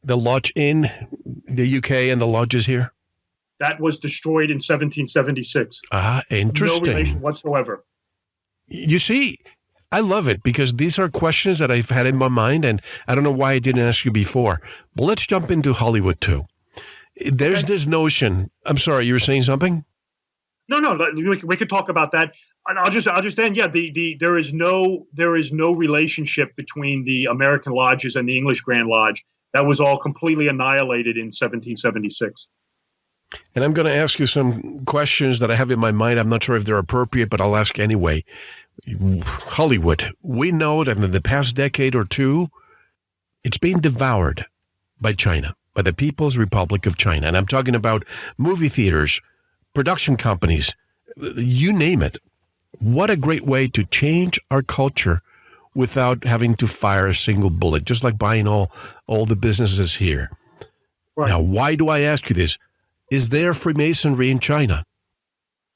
lodge in the UK and the lodges here? That was destroyed in 1776. Ah, interesting. No relation whatsoever. You see, I love it because these are questions that I've had in my mind, and I don't know why I didn't ask you before. But let's jump into Hollywood too. There's this notion. I'm sorry, you were saying something? No. We could talk about that. I'll just end. Yeah, there is no relationship between the American lodges and the English Grand Lodge. That was all completely annihilated in 1776. And I'm going to ask you some questions that I have in my mind. I'm not sure if they're appropriate, but I'll ask anyway. Hollywood, we know that in the past decade or two, it's been devoured by China, by the People's Republic of China. And I'm talking about movie theaters, production companies, you name it. What a great way to change our culture without having to fire a single bullet, just like buying all the businesses here. Right. Now, why do I ask you this? Is there Freemasonry in China?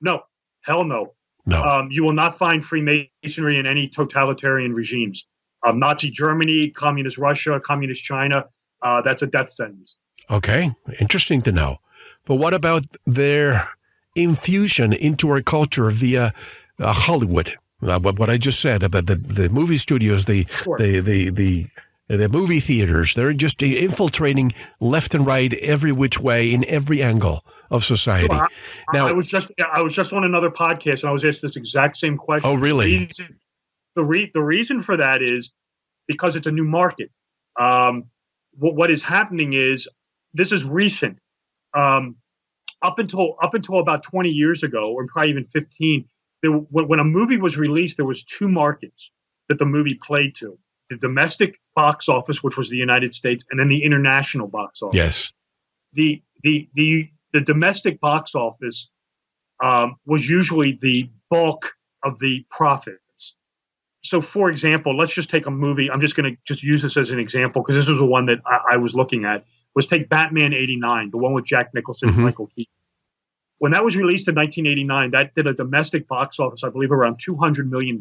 No. Hell no. No. You will not find Freemasonry in any totalitarian regimes. Nazi Germany, Communist Russia, Communist China, that's a death sentence. Okay. Interesting to know. But what about there infusion into our culture via Hollywood. What I just said about the movie studios, the movie theaters, they're just infiltrating left and right, every which way, in every angle of society. Now, I was just on another podcast and I was asked this exact same question. Oh, really? The reason for that is because it's a new market. What is happening is, this is recent. Up until about 20 years ago, or probably even 15, when a movie was released, there was two markets that the movie played to: the domestic box office, which was the United States, and then the international box office. Yes. The domestic box office was usually the bulk of the profits. So, for example, let's just take a movie. I'm just going to just use this as an example because this was the one that I was looking at. Was take Batman '89, the one with Jack Nicholson and Michael Keaton. When that was released in 1989, that did a domestic box office, I believe, around $200 million,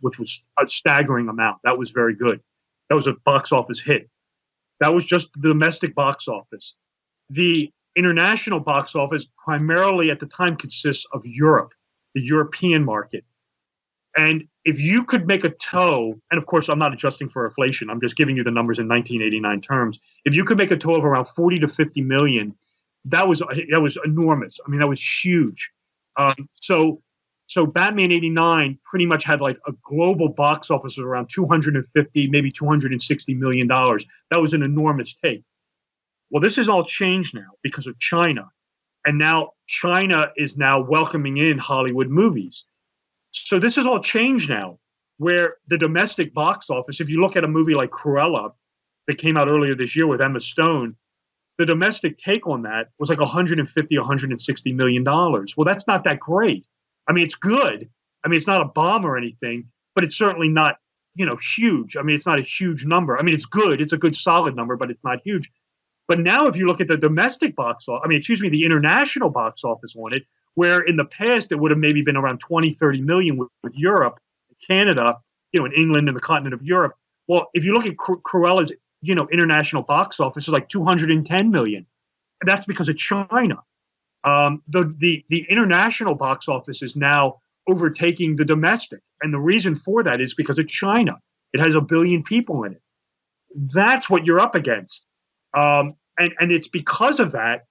which was a staggering amount. That was very good. That was a box office hit. That was just the domestic box office. The international box office primarily at the time consists of Europe, the European market. And if you could make a toe, and of course I'm not adjusting for inflation, I'm just giving you the numbers in 1989 terms. If you could make a toe of around 40 to 50 million, that was enormous. I mean, that was huge. So Batman '89 pretty much had like a global box office of around 250, maybe $260 million. That was an enormous take. Well, this is all changed now because of China. And now China is now welcoming in Hollywood movies. So this is all changed now, where the domestic box office, if you look at a movie like Cruella that came out earlier this year with Emma Stone, the domestic take on that was like $150, $160 million. Well, that's not that great. I mean, it's good. I mean, it's not a bomb or anything, but it's certainly not, huge. I mean, it's not a huge number. I mean, it's good. It's a good solid number, but it's not huge. But now if you look at the domestic box office, the international box office on it, where in the past it would have maybe been around 20, 30 million with Europe, Canada, in England and the continent of Europe. Well, if you look at Cruella's, international box office is like 210 million. And that's because of China. The international box office is now overtaking the domestic. And the reason for that is because of China. It has 1 billion people in it. That's what you're up against. And it's because of that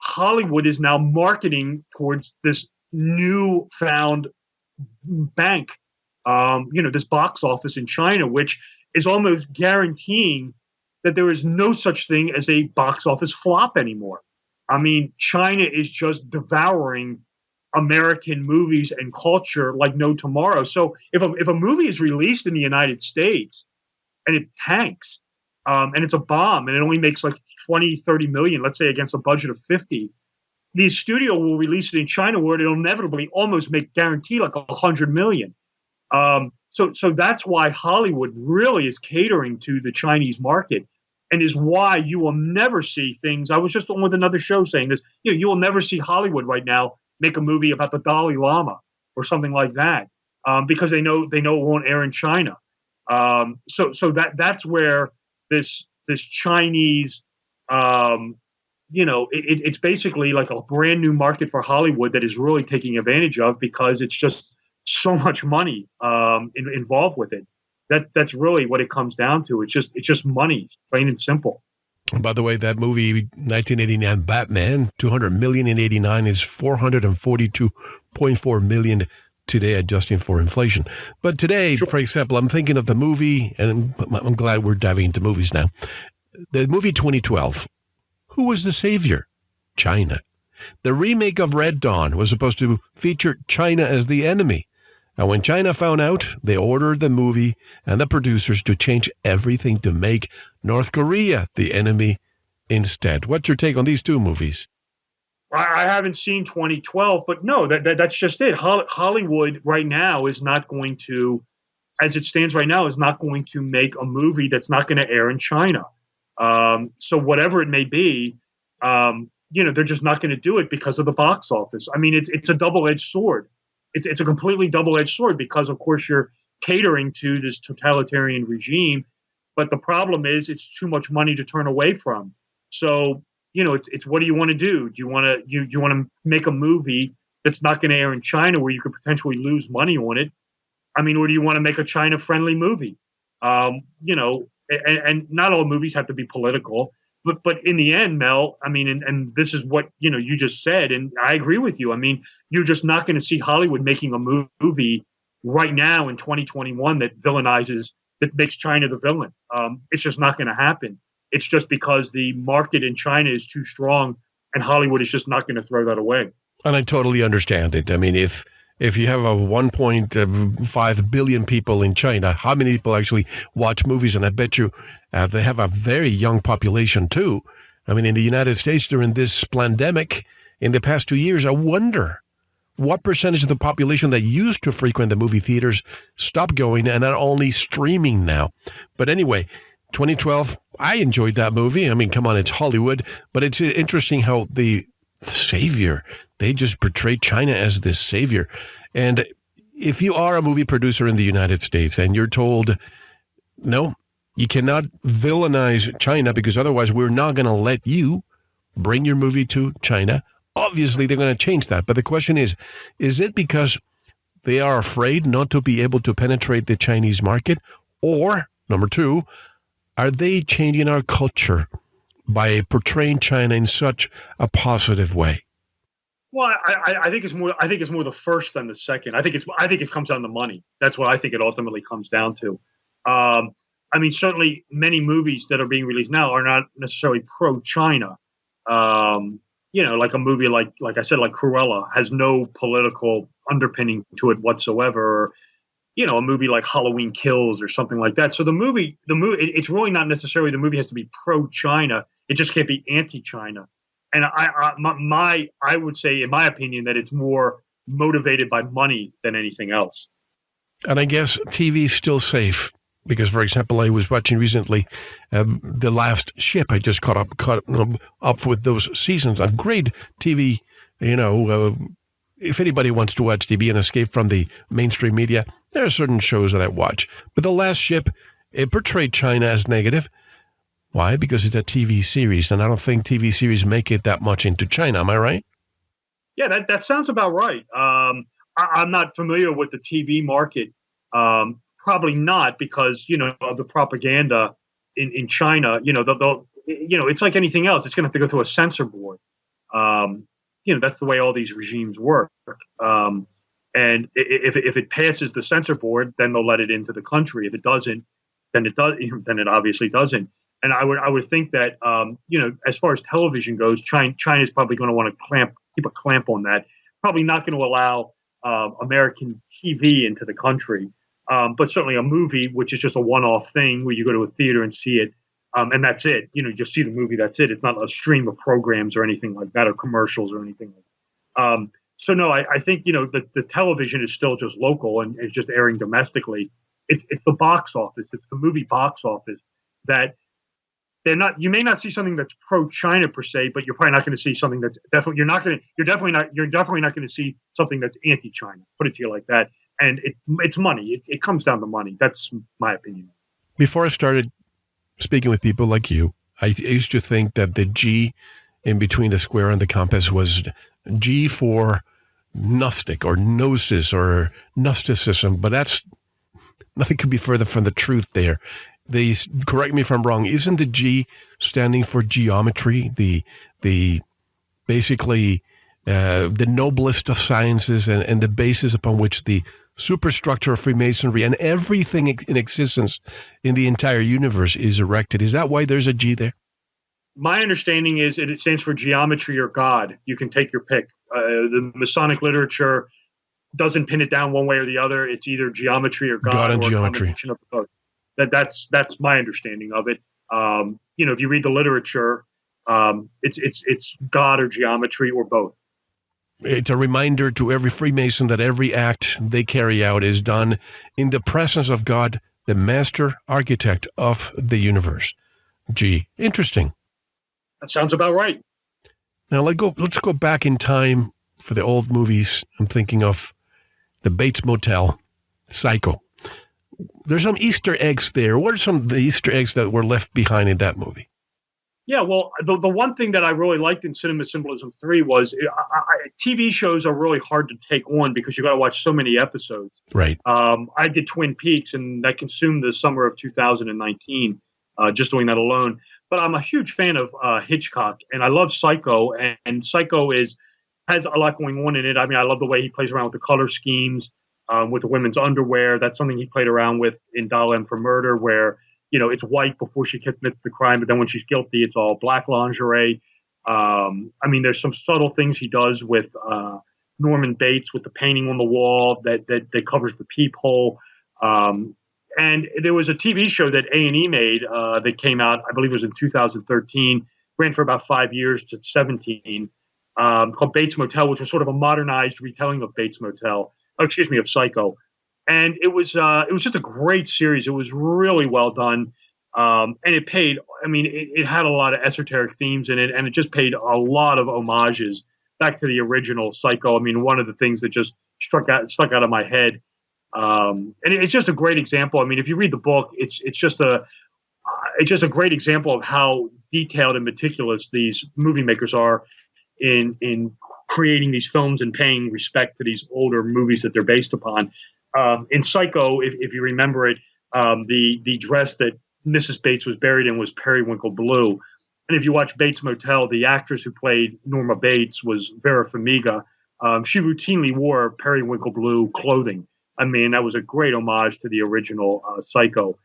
Hollywood is now marketing towards this newfound bank, this box office in China, which is almost guaranteeing that there is no such thing as a box office flop anymore. I mean, China is just devouring American movies and culture like no tomorrow. So if a movie is released in the United States and it tanks, and it's a bomb and it only makes like 20, 30 million, let's say against a budget of 50, the studio will release it in China where it'll inevitably almost make guaranteed like 100 million. So that's why Hollywood really is catering to the Chinese market, and is why you will never see things. I was just on with another show saying this. You will never see Hollywood right now make a movie about the Dalai Lama or something like that, because they know it won't air in China. So that's where this Chinese, it's basically like a brand new market for Hollywood that is really taking advantage of, because it's just so much money involved with it. That's really what it comes down to. It's just money, plain and simple. By the way, that movie, 1989 Batman, 200 million in '89 is 442.4 million today, adjusting for inflation. But today, For example, I'm thinking of the movie, and I'm glad we're diving into movies now. The movie 2012. Who was the savior? China. The remake of Red Dawn was supposed to feature China as the enemy. And when China found out, they ordered the movie and the producers to change everything to make North Korea the enemy instead. What's your take on these two movies? I haven't seen 2012, but no, that's just it. Hollywood right now is not going to, as it stands right now, is not going to make a movie that's not going to air in China. So whatever it may be, they're just not going to do it because of the box office. I mean, it's a double-edged sword. It's a completely double-edged sword, because, of course, you're catering to this totalitarian regime. But the problem is it's too much money to turn away from. So it's what do you want to do? Do you want to make a movie that's not going to air in China where you could potentially lose money on it? I mean, or do you want to make a China-friendly movie? And not all movies have to be political, but in the end, Mel, I mean, and this is what, you just said, and I agree with you. I mean, you're just not going to see Hollywood making a movie right now in 2021 that makes China the villain. It's just not going to happen. It's just because the market in China is too strong, and Hollywood is just not going to throw that away. And I totally understand it. I mean, if you have a 1.5 billion people in China, how many people actually watch movies? And I bet you they have a very young population too. I mean, in the United States during this pandemic, in the past 2 years, I wonder what percentage of the population that used to frequent the movie theaters stopped going and are only streaming now. But anyway, 2012, I enjoyed that movie. I mean, come on, it's Hollywood, but it's interesting how the savior, they just portray China as this savior. And if you are a movie producer in the United States and you're told, no, you cannot villainize China because otherwise we're not going to let you bring your movie to China, obviously they're going to change that. But the question is it because they are afraid not to be able to penetrate the Chinese market? Or, number two, are they changing our culture by portraying China in such a positive way? Well, I think it's more. I think it's more the first than the second. I think it comes down to money. That's what I think it ultimately comes down to. I mean, certainly many movies that are being released now are not necessarily pro-China. Like a movie like I said, like Cruella has no political underpinning to it whatsoever. Or, a movie like Halloween Kills or something like that. So the movie, it's really not necessarily the movie has to be pro-China. It just can't be anti-China. And I would say, in my opinion, that it's more motivated by money than anything else. And I guess TV is still safe because, for example, I was watching recently The Last Ship. I just caught up with those seasons. A great TV, if anybody wants to watch TV and escape from the mainstream media, there are certain shows that I watch. But The Last Ship, it portrayed China as negative. Why? Because it's a TV series, and I don't think TV series make it that much into China. Am I right? Yeah, that sounds about right. I'm not familiar with the TV market. Probably not, because of the propaganda in China. It's like anything else. It's going to have to go through a censor board. That's the way all these regimes work. And if it passes the censor board, then they'll let it into the country. If it doesn't, then it obviously doesn't. And I would think that, as far as television goes, China is probably going to want to keep a clamp on that. Probably not going to allow American TV into the country, but certainly a movie, which is just a one-off thing where you go to a theater and see it, and that's it. Just see the movie. That's it. It's not a stream of programs or anything like that, or commercials or anything like that. So no, I think the television is still just local and is just airing domestically. It's the box office. It's the movie box office that. You may not see something that's pro-China per se, but you're probably not going to see something that's you're definitely not going to see something that's anti-China. Put it to you like that. And it's money. It comes down to money. That's my opinion. Before I started speaking with people like you, I used to think that the G in between the square and the compass was G for Gnostic or Gnosis or Gnosticism, but that's nothing could be further from the truth there. Correct me if I'm wrong. Isn't the G standing for geometry? The basically the noblest of sciences and the basis upon which the superstructure of Freemasonry and everything in existence in the entire universe is erected. Is that why there's a G there? My understanding is it stands for geometry or God. You can take your pick. The Masonic literature doesn't pin it down one way or the other. It's either geometry or God and or geometry. A combination of both. That's my understanding of it. If you read the literature, it's God or geometry or both. It's a reminder to every Freemason that every act they carry out is done in the presence of God, the master architect of the universe. Gee, interesting. That sounds about right. Now let's go back in time for the old movies. I'm thinking of the Bates Motel, Psycho. There's some Easter eggs there. What are some of the Easter eggs that were left behind in that movie? Yeah, well, the one thing that I really liked in Cinema Symbolism 3 was TV shows are really hard to take on because you got to watch so many episodes. Right. I did Twin Peaks, and that consumed the summer of 2019, just doing that alone. But I'm a huge fan of Hitchcock, and I love Psycho, and Psycho has a lot going on in it. I mean, I love the way he plays around with the color schemes, with the women's underwear. That's something he played around with in Dial M for Murder, where it's white before she commits the crime, but then when she's guilty, it's all black lingerie. I mean, there's some subtle things he does with Norman Bates with the painting on the wall that covers the peephole. And there was a TV show that A&E made that came out, I believe it was in 2013, ran for about 5 years to 17, called Bates Motel, which was sort of a modernized retelling of of Psycho. And it was just a great series. It was really well done. And it paid, I mean, it had a lot of esoteric themes in it, and it just paid a lot of homages back to the original Psycho. I mean, one of the things that just stuck out of my head. And it's just a great example. I mean, if you read the book, it's just a great example of how detailed and meticulous these movie makers are in creating these films and paying respect to these older movies that they're based upon. In Psycho, if you remember it, the dress that Mrs. Bates was buried in was periwinkle blue. And if you watch Bates Motel, the actress who played Norma Bates was Vera Farmiga. She routinely wore periwinkle blue clothing. I mean, that was a great homage to the original Psycho.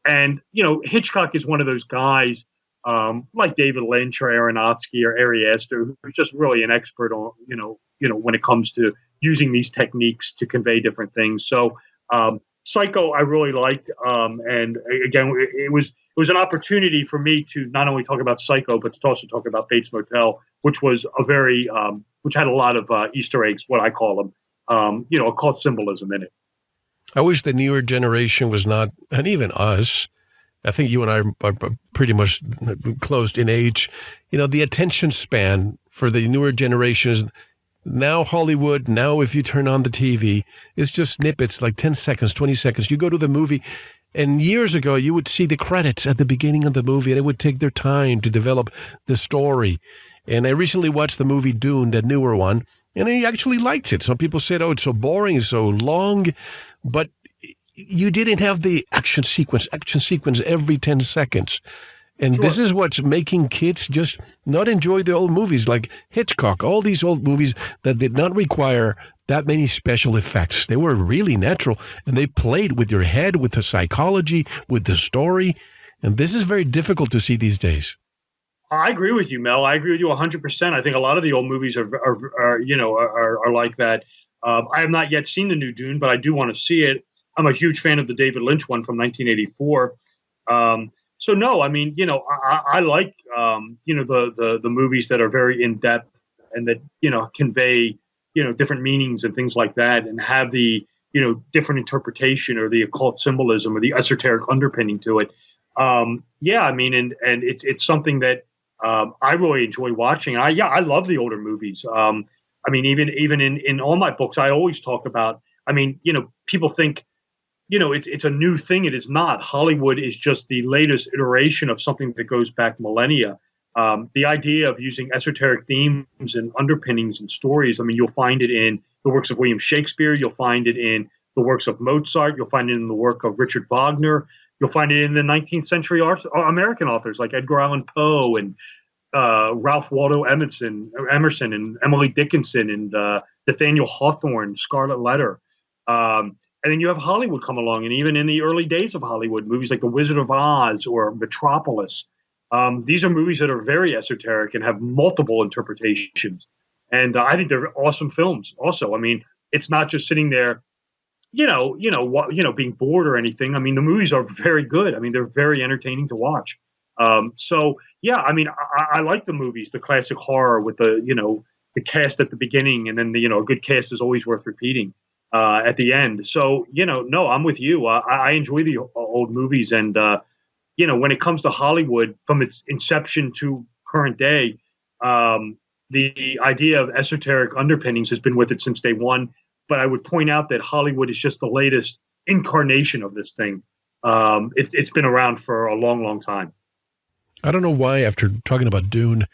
And, Hitchcock is one of those guys like David Lynch or Aronofsky or Ari Aster, who's just really an expert on, when it comes to using these techniques to convey different things. So Psycho I really liked. And again, it was an opportunity for me to not only talk about Psycho, but to also talk about Bates Motel, which was which had a lot of Easter eggs, what I call them, occult symbolism in it. I wish the newer generation was not, and even us, I think you and I are pretty much close in age, the attention span for the newer generations. Now Hollywood, now if you turn on the TV, it's just snippets, like 10 seconds, 20 seconds. You go to the movie, and years ago, you would see the credits at the beginning of the movie, and it would take their time to develop the story. And I recently watched the movie Dune, the newer one, and I actually liked it. Some people said, oh, it's so boring, it's so long, but you didn't have the action sequence every 10 seconds. And This is what's making kids just not enjoy the old movies like Hitchcock, all these old movies that did not require that many special effects. They were really natural, and they played with your head, with the psychology, with the story. And this is very difficult to see these days. I agree with you, Mel. I agree with you 100%. I think a lot of the old movies are like that. I have not yet seen the new Dune, but I do want to see it. I'm a huge fan of the David Lynch one from 1984. So no, I mean, I like, the movies that are very in depth and that, convey, different meanings and things like that, and have the, different interpretation or the occult symbolism or the esoteric underpinning to it. I mean, and it's something that I really enjoy watching. I love the older movies. I mean, even in all my books, I always talk about, I mean, people think, it's a new thing. It is not. Hollywood is just the latest iteration of something that goes back millennia. The idea of using esoteric themes and underpinnings and stories, I mean, you'll find it in the works of William Shakespeare. You'll find it in the works of Mozart. You'll find it in the work of Richard Wagner. You'll find it in the 19th century American authors like Edgar Allan Poe and Ralph Waldo Emerson and Emily Dickinson and Nathaniel Hawthorne, Scarlet Letter. And then you have Hollywood come along, and even in the early days of Hollywood, movies like The Wizard of Oz or Metropolis. These are movies that are very esoteric and have multiple interpretations. And I think they're awesome films also. I mean, it's not just sitting there, being bored or anything. I mean, the movies are very good. I mean, they're very entertaining to watch. I mean, I like the movies, the classic horror with the cast at the beginning, and then a good cast is always worth repeating at the end. So, no, I'm with you. I enjoy the old movies. And, when it comes to Hollywood, from its inception to current day, the idea of esoteric underpinnings has been with it since day one. But I would point out that Hollywood is just the latest incarnation of this thing. It's been around for a long, long time. I don't know why, after talking about Dune,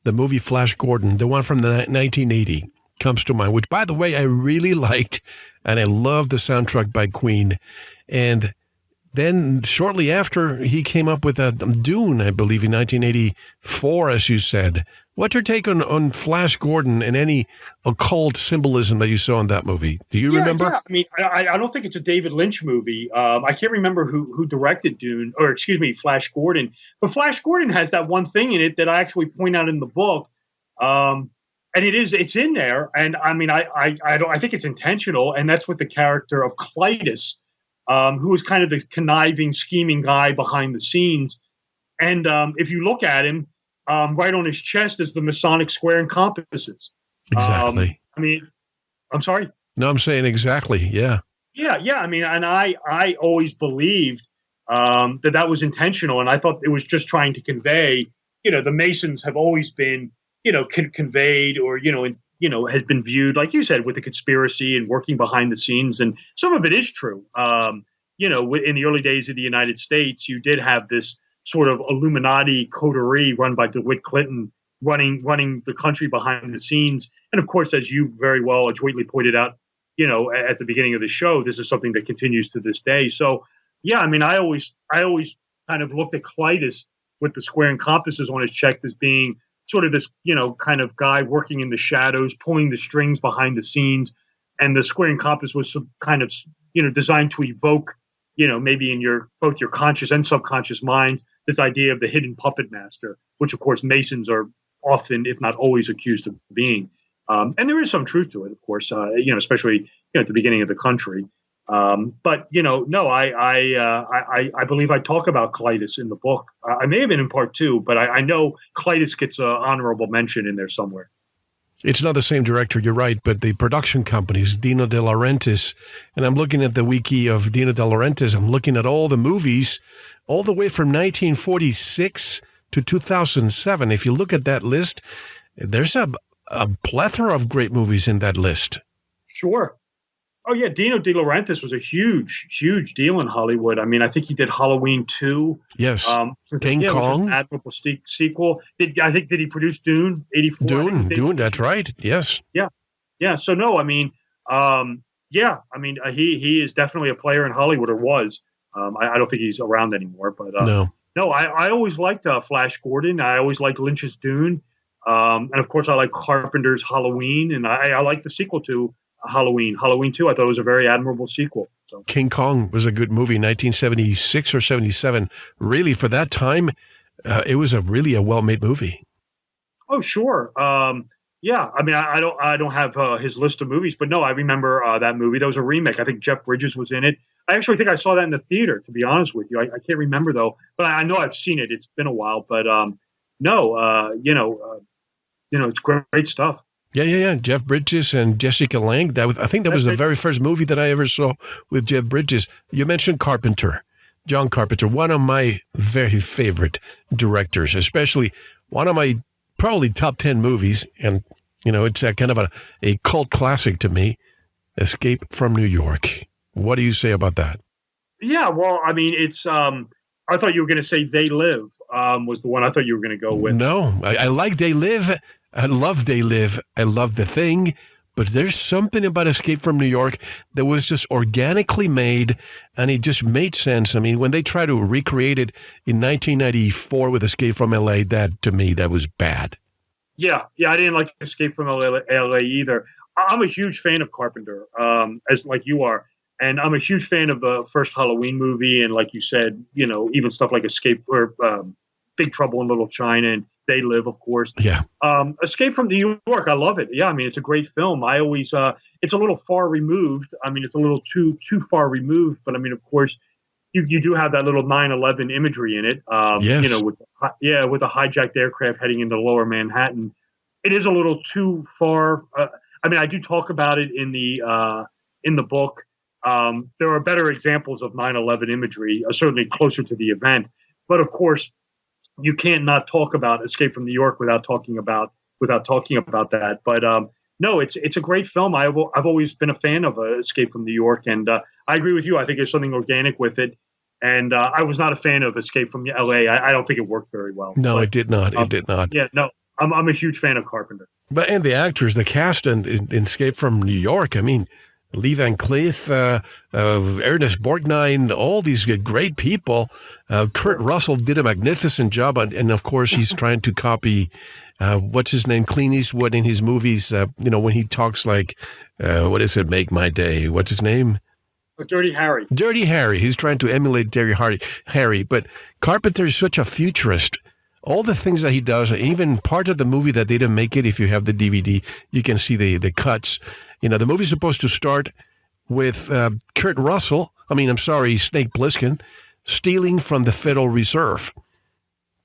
the movie Flash Gordon, the one from the 1980, comes to mind, which, by the way, I really liked, and I love the soundtrack by Queen. And then shortly after, he came up with Dune, I believe, in 1984, as you said. What's your take on Flash Gordon and any occult symbolism that you saw in that movie? Do you remember? Yeah. I mean, I don't think it's a David Lynch movie. I can't remember who directed Dune, or excuse me, Flash Gordon. But Flash Gordon has that one thing in it that I actually point out in the book. And it's in there. And I mean, I think it's intentional. And that's with the character of Clytus, who was kind of the conniving, scheming guy behind the scenes. And if you look at him, right on his chest is the Masonic square and compasses. Exactly. I mean, I'm sorry? No, I'm saying exactly. Yeah. Yeah. I mean, and I always believed that was intentional. And I thought it was just trying to convey, the Masons have always been, conveyed or, has been viewed, like you said, with a conspiracy and working behind the scenes. And some of it is true. In the early days of the United States, you did have this sort of Illuminati coterie run by DeWitt Clinton running the country behind the scenes. And of course, as you very well adroitly pointed out, at the beginning of the show, this is something that continues to this day. So, yeah, I mean, I always kind of looked at Clytus with the square and compasses on his chest as being sort of this, kind of guy working in the shadows, pulling the strings behind the scenes. And the square and compass was some kind of, designed to evoke, maybe in both your conscious and subconscious mind, this idea of the hidden puppet master, which of course Masons are often, if not always, accused of being. And there is some truth to it, of course, especially at the beginning of the country. But no, I believe I talk about Clytus in the book. I may have been in part 2, but I know Clytus gets an honorable mention in there somewhere. It's not the same director, you're right, but the production companies, Dino De Laurentiis, and I'm looking at the wiki of Dino De Laurentiis, I'm looking at all the movies, all the way from 1946 to 2007. If you look at that list, there's a plethora of great movies in that list. Sure. Oh, yeah. Dino De Laurentiis was a huge, huge deal in Hollywood. I mean, I think he did Halloween 2. Yes. King Kong. An admirable sequel. Did he produce Dune, 84? Dune, that's right. Yes. Yeah. Yeah. So, no, I mean, he is definitely a player in Hollywood, or was. I don't think he's around anymore. But no, I always liked Flash Gordon. I always liked Lynch's Dune. And, of course, I like Carpenter's Halloween. And I like the sequel to Halloween 2. I thought it was a very admirable sequel. So. King Kong was a good movie, 1976 or 77. Really, for that time, it was a well-made movie. Oh, sure. Yeah. I mean, I don't have his list of movies, but no, I remember that movie. That was a remake. I think Jeff Bridges was in it. I actually think I saw that in the theater, to be honest with you. I can't remember though, but I know I've seen it. It's been a while, but it's great stuff. Yeah. Jeff Bridges and Jessica Lange. I think that was the very first movie that I ever saw with Jeff Bridges. You mentioned Carpenter, John Carpenter, one of my very favorite directors, especially one of my probably top 10 movies. And, it's that kind of a cult classic to me, Escape from New York. What do you say about that? Yeah, well, I mean, it's I thought you were going to say They Live was the one I thought you were going to go with. No, I like They Live. I love They Live. I love The Thing. But there's something about Escape from New York that was just organically made, and it just made sense. I mean, when they try to recreate it in 1994 with Escape from L.A., to me, that was bad. Yeah, I didn't like Escape from L.A. either. I'm a huge fan of Carpenter, as like you are. And I'm a huge fan of the first Halloween movie. And like you said, even stuff like Escape or Big Trouble in Little China and They Live, of course. Yeah. Escape from New York. I love it. Yeah. I mean, it's a great film. I always, it's a little far removed. I mean, it's a little too far removed, but I mean, of course you do have that little 9/11 imagery in it. Yes. With a hijacked aircraft heading into lower Manhattan. It is a little too far. I mean, I do talk about it in the book. There are better examples of 9/11 imagery, certainly closer to the event. But of course, you can't not talk about Escape from New York without talking about that. But no, it's a great film. I've always been a fan of Escape from New York, and I agree with you. I think there's something organic with it. And I was not a fan of Escape from L.A. I don't think it worked very well. No, it did not. It did not. Yeah, no, I'm a huge fan of Carpenter. But and the actors, the cast in Escape from New York. I mean, Lee Van Cleef, Ernest Borgnine, all these great people. Kurt Russell did a magnificent job, and of course he's trying to copy what's his name, Clint Eastwood in his movies. When he talks like, what is it? Make my day. What's his name? Dirty Harry. Dirty Harry. He's trying to emulate Dirty Harry. But Carpenter is such a futurist. All the things that he does, even part of the movie that they didn't make it, if you have the DVD, you can see the cuts. The movie's supposed to start with Snake Plissken, stealing from the Federal Reserve.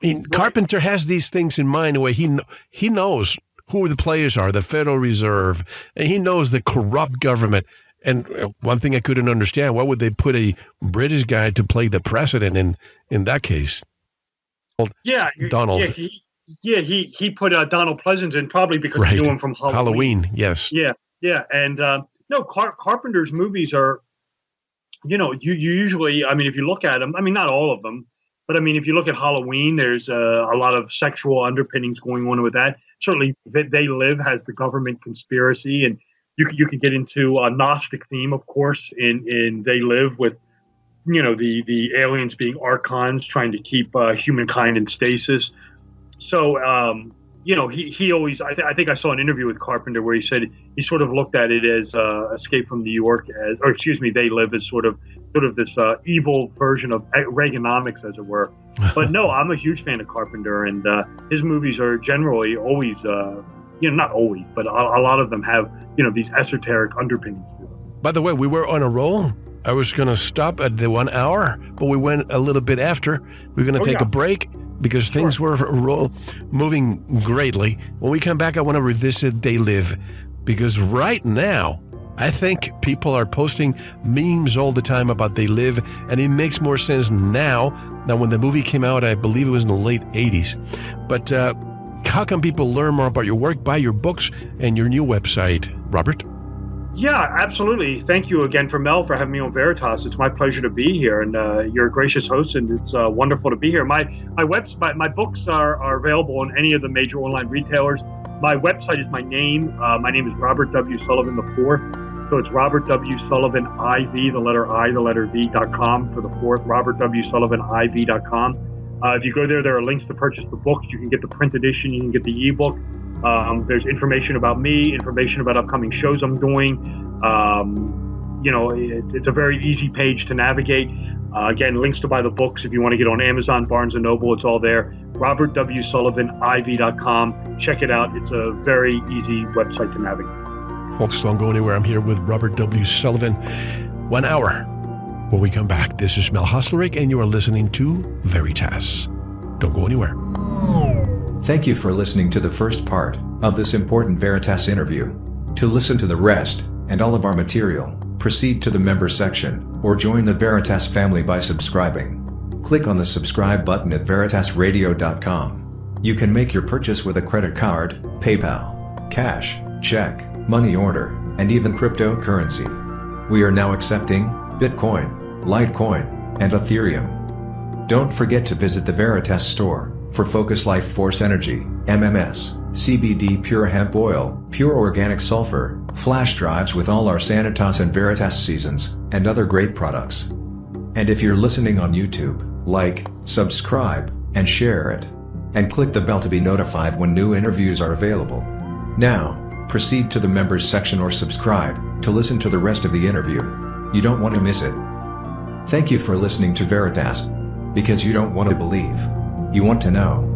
I mean, right. Carpenter has these things in mind where he knows who the players are, the Federal Reserve, and he knows the corrupt government. And one thing I couldn't understand, why would they put a British guy to play the president in that case? Yeah, Donald. He put Donald Pleasance in probably because he knew him from Halloween. Yes. Yeah, and Carpenter's movies are, you usually, I mean, if you look at them, I mean, not all of them, but I mean, if you look at Halloween, there's a lot of sexual underpinnings going on with that. Certainly, They Live has the government conspiracy, and you could get into a Gnostic theme, of course, in They Live with, the aliens being archons trying to keep humankind in stasis. So, he always, I think I saw an interview with Carpenter where he said he sort of looked at it as Escape from New York They Live as sort of this evil version of Reaganomics, as it were. But no, I'm a huge fan of Carpenter, and his movies are generally always, not always, but a lot of them have, these esoteric underpinnings to them. By the way, we were on a roll. I was going to stop at the 1 hour, but we went a little bit after. We're going to take a break because things were moving greatly. When we come back, I want to revisit They Live, because right now, I think people are posting memes all the time about They Live, and it makes more sense now than when the movie came out. I believe it was in the late 80s. But how can people learn more about your work? Buy your books and your new website, Robert? Yeah, absolutely. Thank you again, Mel, for having me on Veritas. It's my pleasure to be here, and you're a gracious host, and it's wonderful to be here. My books are available on any of the major online retailers. My website is my name. My name is Robert W. Sullivan IV. So it's Robert W. Sullivan IV, the letter I, the letter V.com for the fourth, RobertWSullivanIV.com. If you go there are links to purchase the books. You can get the print edition. You can get the ebook. There's information about me, information about upcoming shows I'm doing. It's a very easy page to navigate. Again, links to buy the books. If you want to get on Amazon, Barnes & Noble, it's all there. RobertWSullivanIV.com. Check it out. It's a very easy website to navigate. Folks, don't go anywhere. I'm here with Robert W. Sullivan. 1 hour. When we come back, this is Mel Hostlerick, and you are listening to Veritas. Don't go anywhere. Thank you for listening to the first part of this important Veritas interview. To listen to the rest, and all of our material, proceed to the Members section, or join the Veritas family by subscribing. Click on the subscribe button at veritasradio.com. You can make your purchase with a credit card, PayPal, cash, check, money order, and even cryptocurrency. We are now accepting Bitcoin, Litecoin, and Ethereum. Don't forget to visit the Veritas store for Focus Life Force Energy, MMS, CBD Pure Hemp Oil, Pure Organic Sulfur, flash drives with all our Sanitas and Veritas seasons, and other great products. And if you're listening on YouTube, like, subscribe, and share it. And click the bell to be notified when new interviews are available. Now, proceed to the Members section or subscribe to listen to the rest of the interview. You don't want to miss it. Thank you for listening to Veritas. Because you don't want to believe. You want to know.